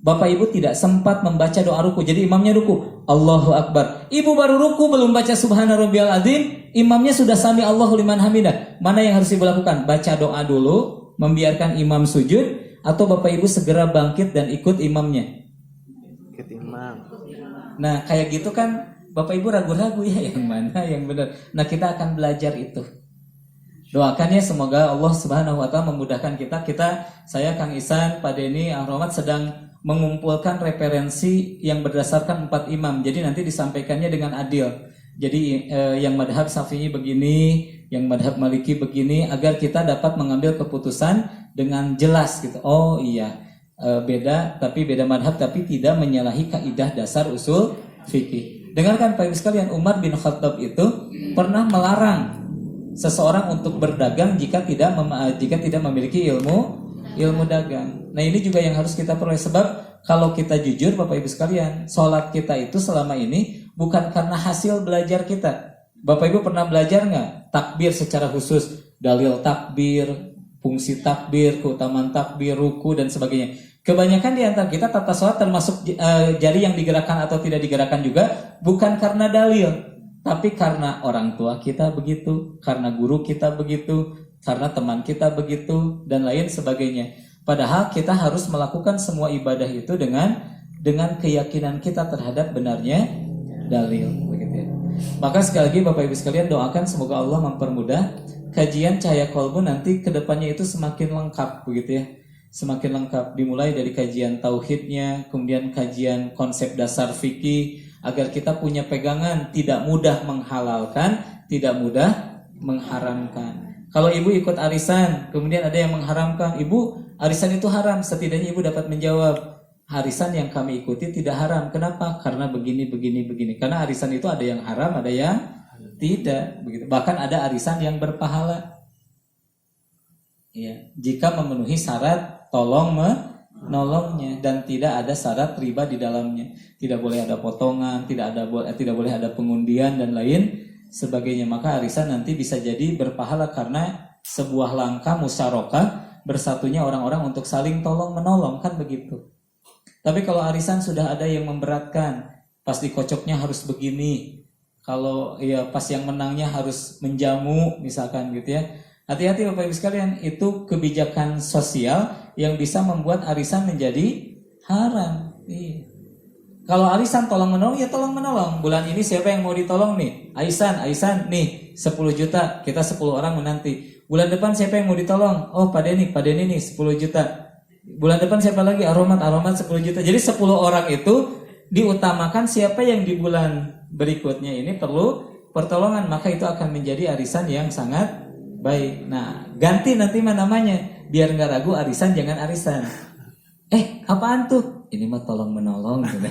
Bapak Ibu tidak sempat membaca doa ruku, jadi imamnya ruku, Allahu Akbar. Ibu baru ruku belum baca Subhana Rabbiyal Adzim, imamnya sudah sami Allahu liman hamidah. Mana yang harus Ibu lakukan? Baca doa dulu, membiarkan imam sujud, atau Bapak Ibu segera bangkit dan ikut imamnya? Ikut imam. Nah kayak gitu kan Bapak Ibu ragu-ragu ya yang mana yang benar. Nah kita akan belajar itu. Doakan ya semoga Allah Subhanahu Wa Taala memudahkan kita. Saya Kang Ihsan, Pak Denny, Ahromat sedang mengumpulkan referensi yang berdasarkan 4 imam. Jadi nanti disampaikannya dengan adil. Jadi yang madhab Syafi'i begini, yang madhab Maliki begini, agar kita dapat mengambil keputusan dengan jelas gitu. Oh iya, beda madhab tapi tidak menyalahi kaidah dasar usul fikih. Dengarkan Pak Ibu sekalian, Umar bin Khattab itu pernah melarang seseorang untuk berdagang jika tidak memiliki ilmu dagang. Nah ini juga yang harus kita peroleh, sebab kalau kita jujur Bapak Ibu sekalian, sholat kita itu selama ini bukan karena hasil belajar kita. Bapak Ibu pernah belajar nggak takbir secara khusus, dalil takbir, fungsi takbir, keutamaan takbir, ruku dan sebagainya. Kebanyakan di antara kita tata sholat termasuk jari yang digerakkan atau tidak digerakkan juga bukan karena dalil, tapi karena orang tua kita begitu, karena guru kita begitu, karena teman kita begitu, dan lain sebagainya. Padahal kita harus melakukan semua ibadah itu dengan keyakinan kita terhadap benarnya dalil, begitu ya. Maka sekali lagi Bapak Ibu sekalian, doakan semoga Allah mempermudah kajian Cahaya Kolbu nanti kedepannya itu semakin lengkap, begitu ya. Semakin lengkap, dimulai dari kajian tauhidnya, kemudian kajian konsep dasar fikih, agar kita punya pegangan, tidak mudah menghalalkan, tidak mudah mengharamkan. Kalau ibu ikut arisan, kemudian ada yang mengharamkan, ibu arisan itu haram, setidaknya ibu dapat menjawab, arisan yang kami ikuti tidak haram. Kenapa? Karena begini. Karena arisan itu ada yang haram, ada yang tidak, begitu. Bahkan ada arisan yang berpahala. Ya, jika memenuhi syarat tolong menolongnya dan tidak ada syarat riba di dalamnya, tidak boleh ada potongan, tidak boleh ada pengundian dan lain sebagainya. Maka arisan nanti bisa jadi berpahala karena sebuah langkah musyarakah bersatunya orang-orang untuk saling tolong menolong, kan begitu. Tapi kalau arisan sudah ada yang memberatkan, pas dikocoknya harus begini, kalau ya pas yang menangnya harus menjamu misalkan gitu ya. Hati-hati Bapak Ibu sekalian, itu kebijakan sosial yang bisa membuat arisan menjadi haram. Iya. Kalau arisan tolong menolong, ya tolong menolong. Bulan ini siapa yang mau ditolong nih? Aisan nih 10 juta, kita 10 orang menanti. Bulan depan siapa yang mau ditolong? Oh Pak Denny nih 10 juta. Bulan depan siapa lagi? Ahromat 10 juta. Jadi 10 orang itu diutamakan, siapa yang di bulan berikutnya ini perlu pertolongan, maka itu akan menjadi arisan yang sangat Baik. Nah, ganti nanti namanya. Biar nggak ragu, arisan jangan arisan. Apaan tuh? Ini mah tolong menolong gitu.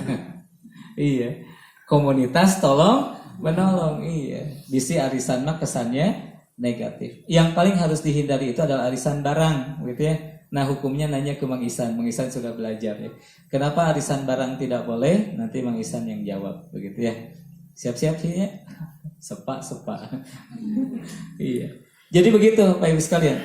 Iya. Komunitas tolong menolong. Iya. Bisi arisan mah kesannya negatif. Yang paling harus dihindari itu adalah arisan barang, gitu ya. Nah, hukumnya nanya ke Mang Isan. Mang Isan sudah belajar ya. Kenapa arisan barang tidak boleh? Nanti Mang Isan yang jawab, begitu ya. Siap-siap sih ya. Sepak. Iya. Jadi begitu Bapak Ibu sekalian.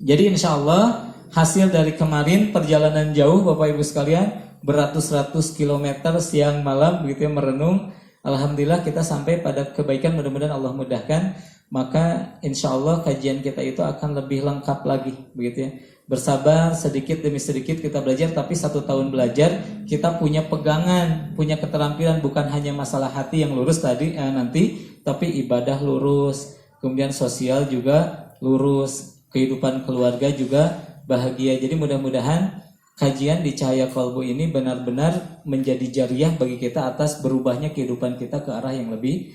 Jadi insya Allah hasil dari kemarin perjalanan jauh Bapak Ibu sekalian, beratus-ratus kilometer siang malam begitu ya merenung. Alhamdulillah kita sampai pada kebaikan, mudah-mudahan Allah mudahkan. Maka insya Allah kajian kita itu akan lebih lengkap lagi begitu ya. Bersabar sedikit demi sedikit kita belajar, tapi 1 tahun belajar kita punya pegangan, punya keterampilan, bukan hanya masalah hati yang lurus nanti, tapi ibadah lurus, kemudian sosial juga lurus, kehidupan keluarga juga bahagia. Jadi mudah-mudahan kajian di Cahaya Kolbu ini benar-benar menjadi jariah bagi kita atas berubahnya kehidupan kita ke arah yang lebih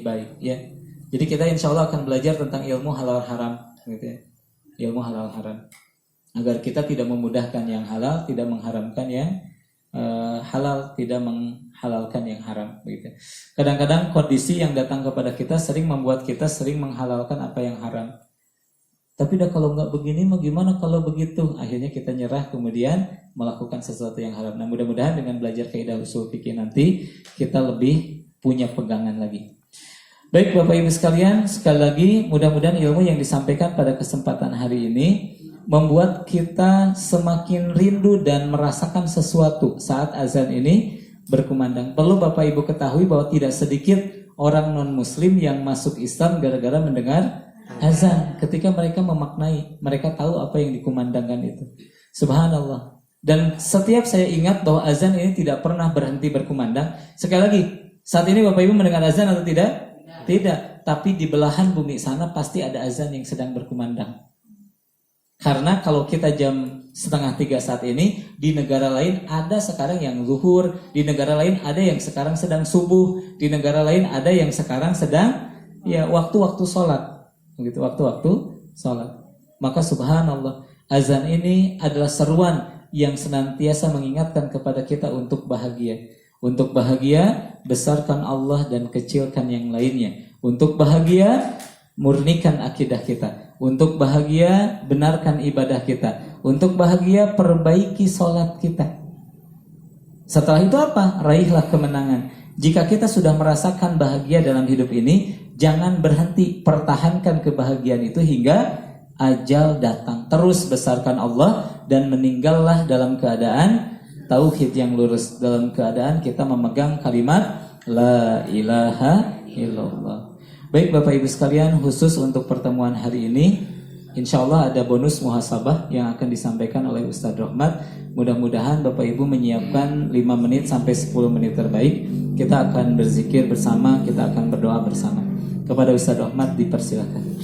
baik ya. Jadi kita insya Allah akan belajar tentang ilmu halal haram gitu ya. Ilmu halal haram, agar kita tidak memudahkan yang halal, tidak mengharamkan yang halal, tidak menghalalkan yang haram begitu. Kadang-kadang kondisi yang datang kepada kita sering membuat kita sering menghalalkan apa yang haram. Tapi dah kalau nggak begini, mau gimana kalau begitu? Akhirnya kita nyerah, kemudian melakukan sesuatu yang haram. Nah, mudah-mudahan dengan belajar kaidah usul fikih nanti kita lebih punya pegangan lagi. Baik Bapak Ibu sekalian, sekali lagi mudah-mudahan ilmu yang disampaikan pada kesempatan hari ini membuat kita semakin rindu dan merasakan sesuatu saat azan ini berkumandang. Perlu Bapak Ibu ketahui bahwa tidak sedikit orang non-muslim yang masuk Islam gara-gara mendengar azan. Ketika mereka memaknai, mereka tahu apa yang dikumandangkan itu. Subhanallah. Dan setiap saya ingat bahwa azan ini tidak pernah berhenti berkumandang. Sekali lagi, saat ini Bapak Ibu mendengar azan atau tidak? Tidak, tapi di belahan bumi sana pasti ada azan yang sedang berkumandang. Karena kalau kita jam 2:30 saat ini, di negara lain ada sekarang yang zuhur, di negara lain ada yang sekarang sedang subuh, di negara lain ada yang sekarang sedang ya waktu-waktu sholat, begitu waktu-waktu sholat. Maka subhanallah, azan ini adalah seruan yang senantiasa mengingatkan kepada kita untuk bahagia. Untuk bahagia, besarkan Allah dan kecilkan yang lainnya. Untuk bahagia, murnikan akidah kita. Untuk bahagia, benarkan ibadah kita. Untuk bahagia, perbaiki sholat kita. Setelah itu apa? Raihlah kemenangan. Jika kita sudah merasakan bahagia dalam hidup ini, jangan berhenti, pertahankan kebahagiaan itu hingga ajal datang. Terus besarkan Allah dan meninggallah dalam keadaan tauhid yang lurus, dalam keadaan kita memegang kalimat la ilaha illallah. Baik Bapak Ibu sekalian, khusus untuk pertemuan hari ini insya Allah ada bonus muhasabah yang akan disampaikan oleh Ustadz Rahmat. Mudah-mudahan Bapak Ibu menyiapkan 5 menit sampai 10 menit terbaik. Kita akan berzikir bersama, kita akan berdoa bersama. Kepada Ustadz Rahmat dipersilakan.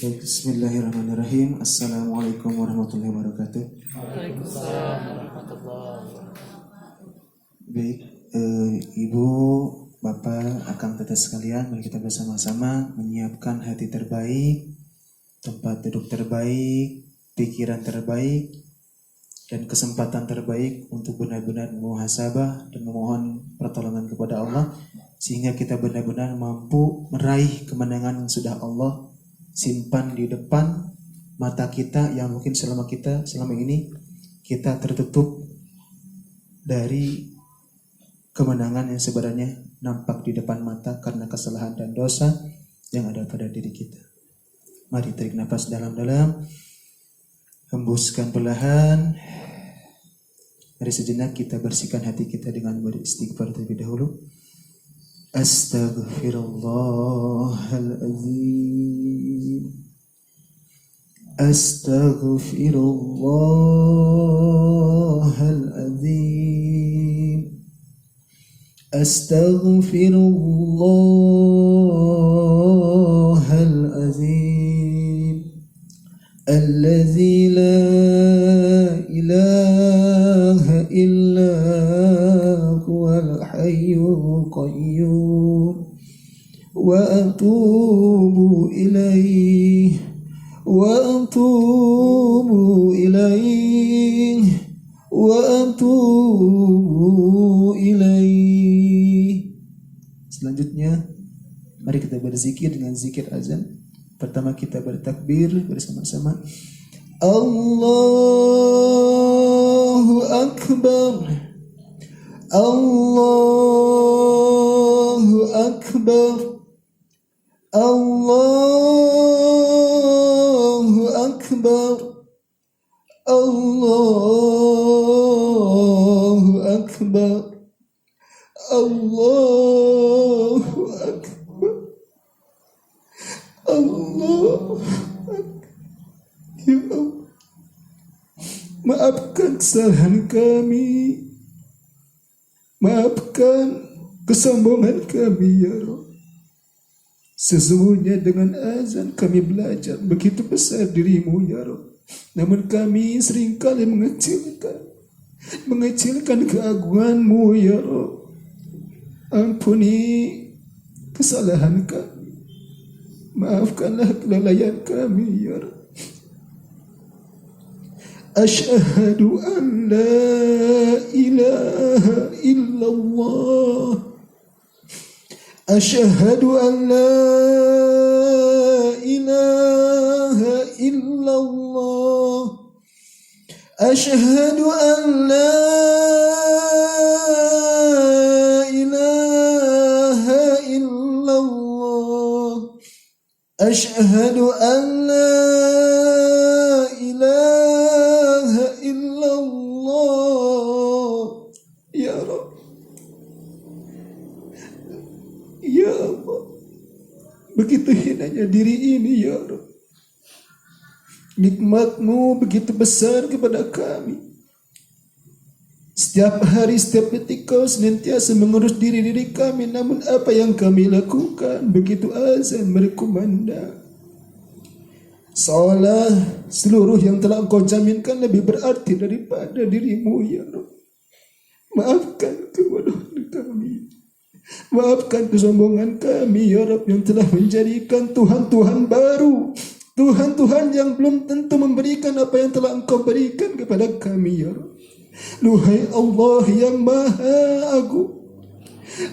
Bismillahirrahmanirrahim. Assalamualaikum warahmatullahi wabarakatuh. Waalaikumsalam warahmatullahi wabarakatuh. Baik, Ibu, Bapak, Akang, Teteh sekalian, mari kita bersama-sama menyiapkan hati terbaik, tempat duduk terbaik, pikiran terbaik, dan kesempatan terbaik untuk benar-benar muhasabah dan memohon pertolongan kepada Allah, sehingga kita benar-benar mampu meraih kemenangan yang sudah Allah simpan di depan mata kita, yang mungkin selama ini kita tertutup dari kemenangan yang sebenarnya nampak di depan mata karena kesalahan dan dosa yang ada pada diri kita. Mari tarik nafas dalam-dalam, hembuskan perlahan. Mari sejenak kita bersihkan hati kita dengan beristighfar terlebih dahulu. Astaghfirullahaladzim. Astaghfirullahaladzim. Astaghfirullahaladzim. Alladzi la ilaha حي قيوم وأتوب إليه وأتوب إليه وأتوب إليه. Selanjutnya mari kita berzikir dengan zikir azan. Pertama kita bertakbir bersama-sama. Allahu Akbar, Allahu Akbar, Allahu Akbar, Allahu Akbar, Allahu Akbar, Allahu Akbar. Ya Allah, maafkan kesalahan kami, maafkan kesombongan kami ya Rabb. Sesungguhnya dengan azan kami belajar begitu besar dirimu ya Rabb. Namun kami seringkali mengecilkan keagunganmu ya Rabb. Ampuni kesalahan kami, maafkanlah kelalaian kami ya Rabb. Asyhadu an la ilaha illallah, asyhadu an la ilaha illallah, asyhadu an la ilaha illallah, asyhadu an la ilaha illallah. Ya Rabb, ya Allah, begitu hinanya diri ini ya Rabb. Nikmat-Mu begitu besar kepada kami. Setiap hari, setiap detik Kau senantiasa mengurus diri kami. Namun apa yang kami lakukan begitu azan berkumandang, seolah seluruh yang telah Engkau jaminkan lebih berarti daripada diri-Mu ya Rabb. Maafkan kebodohan kami, maafkan kesombongan kami ya Rabb, yang telah menjadikan Tuhan-Tuhan baru, Tuhan-Tuhan yang belum tentu memberikan apa yang telah Engkau berikan kepada kami ya Rabb. Duhai Allah yang Maha Agung,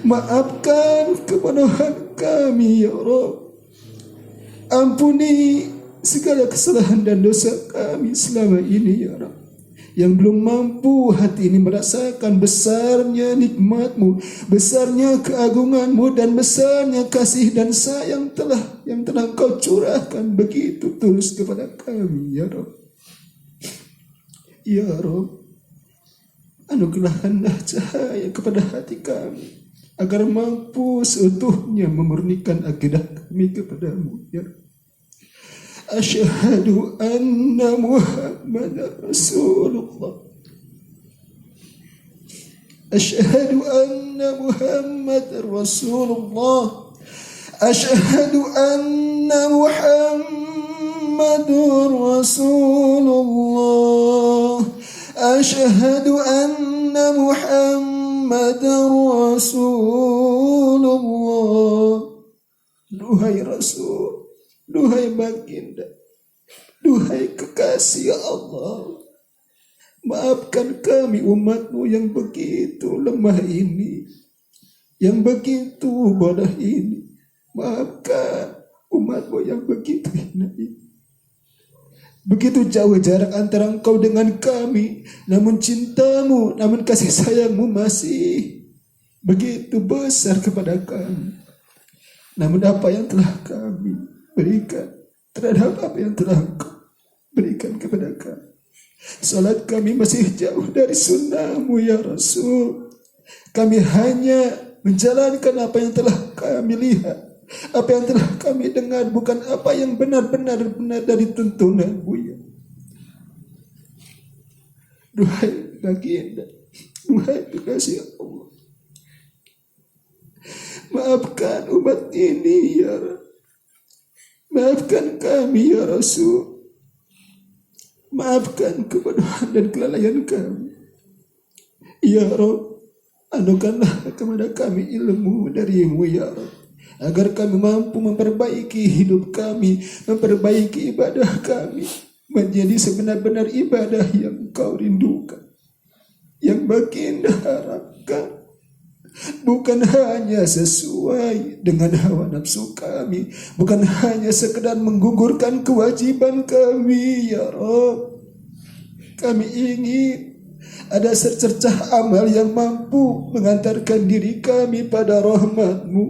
maafkan kebodohan kami ya Rabb. Ampuni segala kesalahan dan dosa kami selama ini ya Rabb, yang belum mampu hati ini merasakan besarnya nikmat-Mu, besarnya keagungan-Mu, dan besarnya kasih dan sayang yang telah Kau curahkan begitu tulus kepada kami ya Rabb. Ya Rabb, anugerahkanlah cahaya kepada hati kami agar mampu seutuhnya memurnikan akidah kami kepadamu ya Rabb. Asyhadu anna Muhammadar Rasulullah, asyhadu anna Muhammadar Rasulullah, asyhadu anna Muhammadur Rasulullah, asyhadu anna Muhammadar Rasulullah. Duhai Rasul, duhai baginda, duhai kekasih Allah, maafkan kami umat-Mu yang begitu lemah ini, yang begitu bodoh ini. Maafkan umat-Mu yang begitu hina ini. Begitu jauh jarak antara Engkau dengan kami, namun cinta-Mu, namun kasih sayang-Mu masih begitu besar kepada kami. Namun apa yang telah kami berikan terhadap apa yang telah Engkau berikan kepada kami, salat kami masih jauh dari sunnah-Mu ya Rasul. Kami hanya menjalankan apa yang telah kami lihat, apa yang telah kami dengar, bukan apa yang benar-benar dari tuntunan-Mu ya. Duhai baginda, duhai kekasih Allah, maafkan umat ini ya Rabb. Maafkan kami ya Rasul. Maafkan kebodohan dan kelalaian kami ya Rabb. Anukanlah kepada kami ilmu darimu ya Rabb, agar kami mampu memperbaiki hidup kami, memperbaiki ibadah kami menjadi sebenar-benar ibadah yang kau rindukan, yang baginda harapkan, bukan hanya sesuai dengan hawa nafsu kami, bukan hanya sekedar menggugurkan kewajiban kami ya Rabb. Kami ingin ada secercah amal yang mampu mengantarkan diri kami pada rahmat-Mu,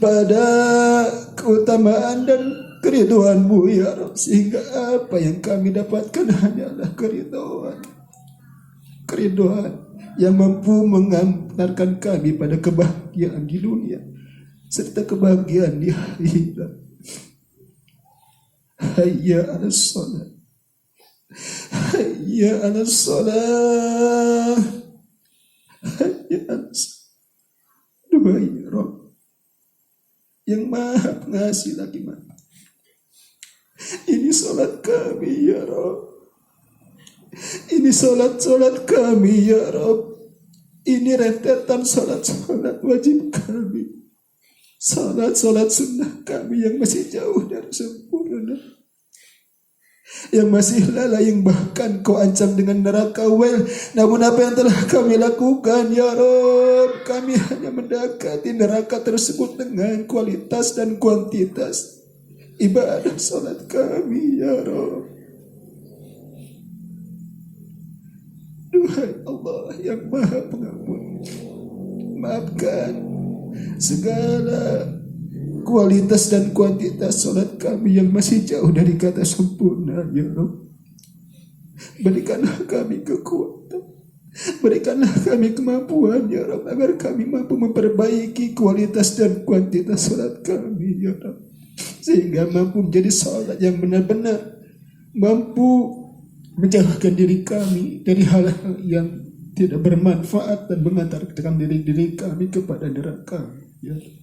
pada keutamaan dan keridhaan-Mu ya Rabb, sehingga apa yang kami dapatkan hanyalah keridhaan yang mampu mengantarkan kami pada kebahagiaan di dunia serta kebahagiaan di akhirat. Hayya 'alas shalah, hayya 'alas shalah, hayya 'alas shalah. Duhai Rabb yang Maha Pengasih lagi Maha, ini salat kami ya Rabb, ini salat kami ya Rabb, ini rentetan salat wajib kami, salat sunnah kami yang masih jauh dari sempurna, yang masih lalai, yang bahkan kau ancam dengan neraka wel. Namun apa yang telah kami lakukan ya Rabb, kami hanya mendekati neraka tersebut dengan kualitas dan kuantitas ibadah salat kami ya Rabb. Duhai Allah yang Maha Pengampun, maafkan segala kualitas dan kuantitas salat kami yang masih jauh dari kata sempurna ya Rabb. Berikanlah kami kekuatan, berikanlah kami kemampuan ya Rabb, agar kami mampu memperbaiki kualitas dan kuantitas salat kami ya Rabb, sehingga mampu menjadi salat yang benar-benar mampu menjauhkan diri kami dari hal-hal yang tidak bermanfaat dan mengantarkan diri kami kepada neraka ya Rabb.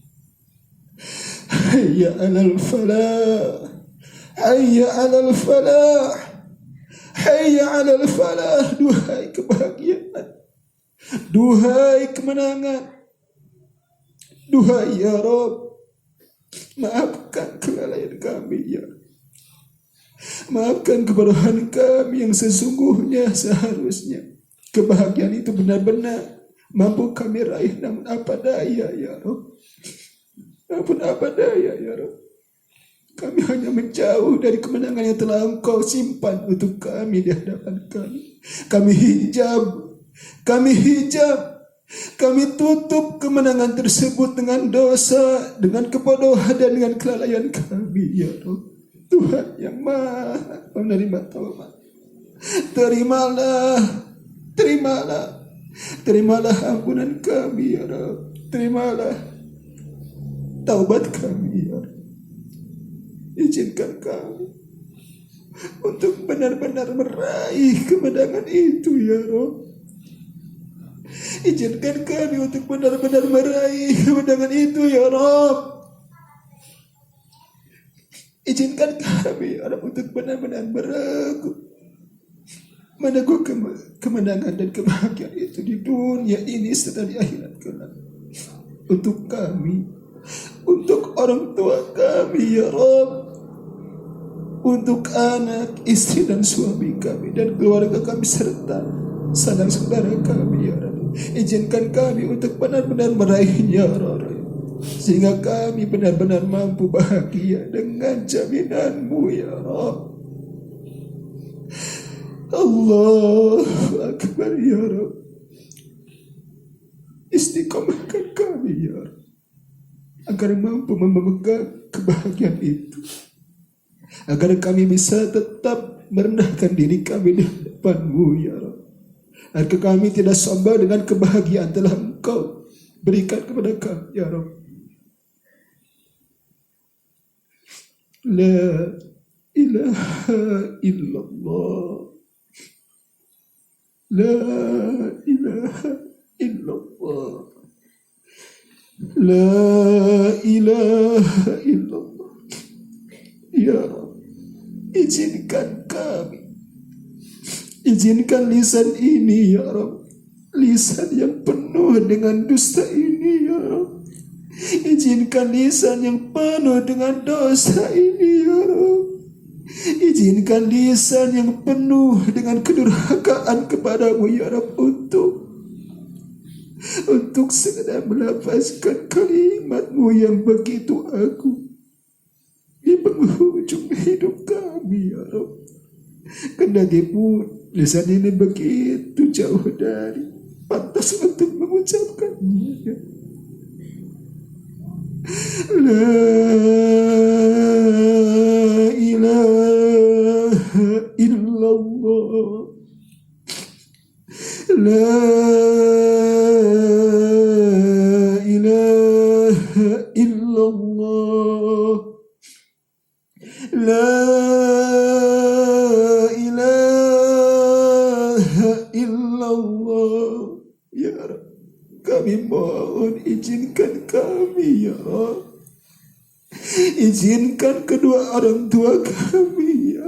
Hayya 'alal falah, hayya 'alal falah, hayya 'alal falah. Duhai kebahagiaan, duhai kemenangan, duhai ya Rabb, maafkan kelalaian kami ya Rabb. Maafkan kebodohan kami yang sesungguhnya seharusnya kebahagiaan itu benar-benar mampu kami raih, namun apa daya ya Rabb, namun apa daya ya Rabb, kami hanya menjauh dari kemenangan yang telah Engkau simpan untuk kami di hadapan kami. Kami hijab, kami tutup kemenangan tersebut dengan dosa, dengan kebodohan dan dengan kelalaian kami ya Rabb. Tuhan yang Maha Penerima Taubat, terimalah ampunan kami ya Rabb, terimalah taubat kami ya Rabb. Izinkan kami untuk benar-benar meraih kemenangan itu ya Rabb. Izinkan kami untuk benar-benar meraih kemenangan itu ya Rabb. Izinkan kami ya Rabb untuk benar-benar meneguk kemenangan dan kebahagiaan itu di dunia ini serta di akhirat kelak. Untuk kami, untuk orang tua kami ya Rabb, untuk anak, istri dan suami kami dan keluarga kami serta sanak saudara kami ya Rabb. Izinkan kami untuk benar-benar meraihnya ya Rabb, sehingga kami benar-benar mampu bahagia dengan jaminan-Mu ya Rabb. Allahu Akbar ya Rabb. Istiqomahkan kami ya Rabb, agar mampu memegang kebahagiaan itu, agar kami bisa tetap merendahkan diri kami di hadapan-Mu ya Rabb, agar kami tidak sombong dengan kebahagiaan telah Engkau berikan kepada kami ya Rabb. La ilaha illallah, la ilaha illallah, la ilaha illallah. Ya Rabb, izinkan kami, izinkan lisan ini ya Rabb, lisan yang penuh penuh dengan dusta ini ya Rabb. Izinkan lisan yang penuh dengan dosa ini ya Rabb. Izinkan lisan yang penuh dengan kedurhakaan kepadamu ya Rabb untuk sekedar melafazkan kalimat-Mu yang begitu agung di penghujung hidup kami ya Rabb. Kendati pun lisan ini begitu jauh dari pantas untuk mengucapkannya. La ilaha illallah, la ilaha illallah, la ilaha illallah. Ya Rabb, kami mohon izinkan kami ya Rabb. Izinkan kedua orang tua kami ya,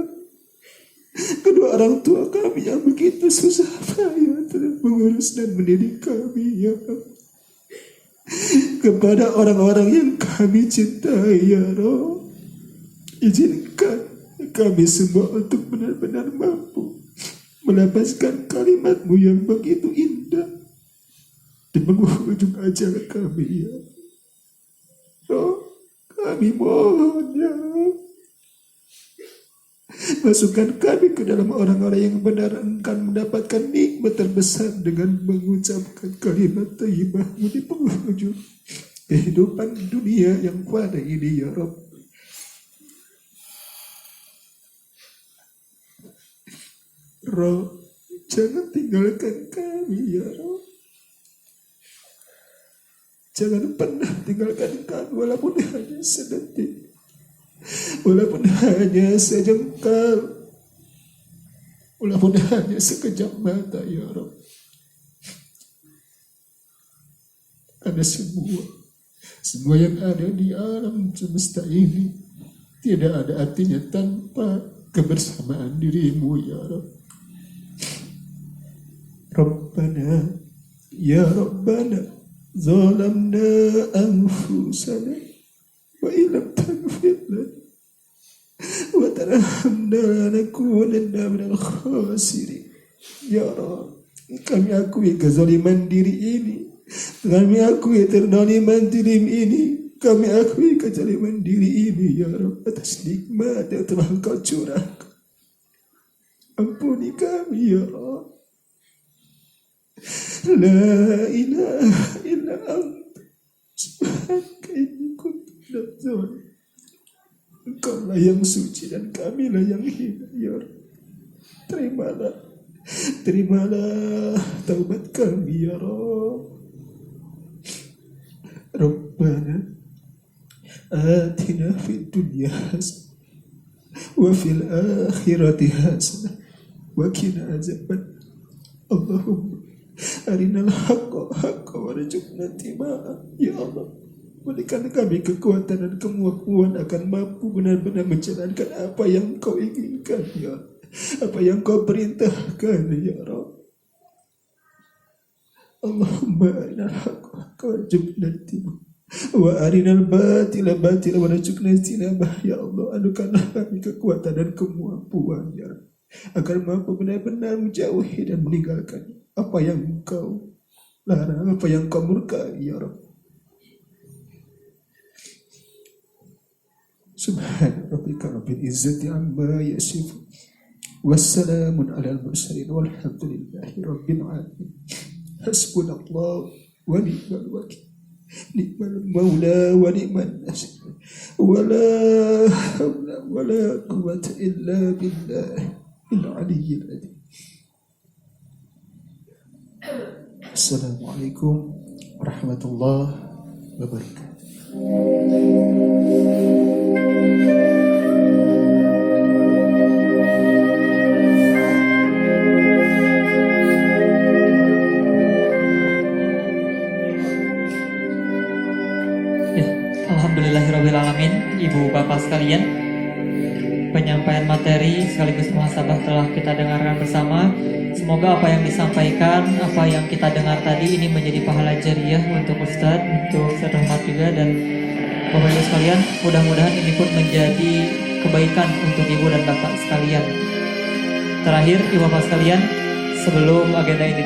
kedua orang tua kami yang begitu susah payah telah mengurus dan mendidik kami ya Rabb, kepada orang-orang yang kami cintai ya Rabb. Izinkan kami semua untuk benar-benar mampu melapaskan kalimat-Mu yang begitu indah di penghujung ajal kami ya Rabb. Kami mohon ya Rabb, masukkan kami ke dalam orang-orang yang benar akan mendapatkan nikmat terbesar dengan mengucapkan kalimat thayyibah-Mu di penghujung kehidupan dunia yang fana ini ya Rabb. Rabb, jangan tinggalkan kami ya Rabb. Jangan pernah tinggalkan kami walaupun hanya sedetik, walaupun hanya sejengkal, walaupun hanya sekejap mata ya Rabb. Karena semua yang ada di alam semesta ini tidak ada artinya tanpa kebersamaan diri-Mu ya Rabb. Rabbana ya Rabbana zalamna anfusana wa illam taghfir lana wa tarhamna lanakunanna minal khasirin. Ya Rabb, kami akui kezaliman diri ini, kami akui terdoliman diri ini, kami akui kezaliman diri ini ya Rabb, atas nikmat yang telah Engkau curahkan. Ampuni kami ya Rabb. La ilaha illa anta subhanaka inni kuntu minadz zalimin. Engkaulah yang suci dan kamilah yang hina ya Rabb. Terimalah taubat kami ya Rabb. Rabbana atina fid dunya hasanah wa fil akhirati hasanah wa qina azaban. Allahumma arinal haqqa haqqa warzuqna ittiba'ah. Ya Allah, berikan kami kekuatan dan kemampuan akan mampu benar-benar menjalankan apa yang Kau inginkan ya, apa yang Kau perintahkan ya Rabb. Allahumma arinal haqqa haqqa warzuqna ittiba'ah wa arinal batila batila warzuqna ijtinabah. Ya Allah, anukanlah kami kekuatan dan kemampuan ya Rabb, agar mampu benar-benar menjauhi dan meninggalkan apa yang Kau larang, apa yang Kau murkai ya Rabb. Subhana rabbika rabbil izzati amma yasifun wassalamun alal mursalin walhamdulillahi rabbil alamin. Hasbunallah wa ni'mal wakil, ni'mal maula wa ni'man nasir, wala hawla wala quwwata illa billahil aliyyil azim. Assalamualaikum warahmatullahi wabarakatuh. Ya, alhamdulillahirabbil alamin, Ibu Bapak sekalian. penyampaian materi sekaligus muhasabah telah kita dengarkan bersama. Semoga apa yang disampaikan, apa yang kita dengar tadi ini menjadi pahala jariah untuk Ustadz, untuk Ustadz Rahmat juga, dan Bapak Ibu sekalian, mudah-mudahan ini pun menjadi kebaikan untuk Ibu dan Bapak sekalian. Terakhir, Ibu Bapak sekalian, sebelum agenda ini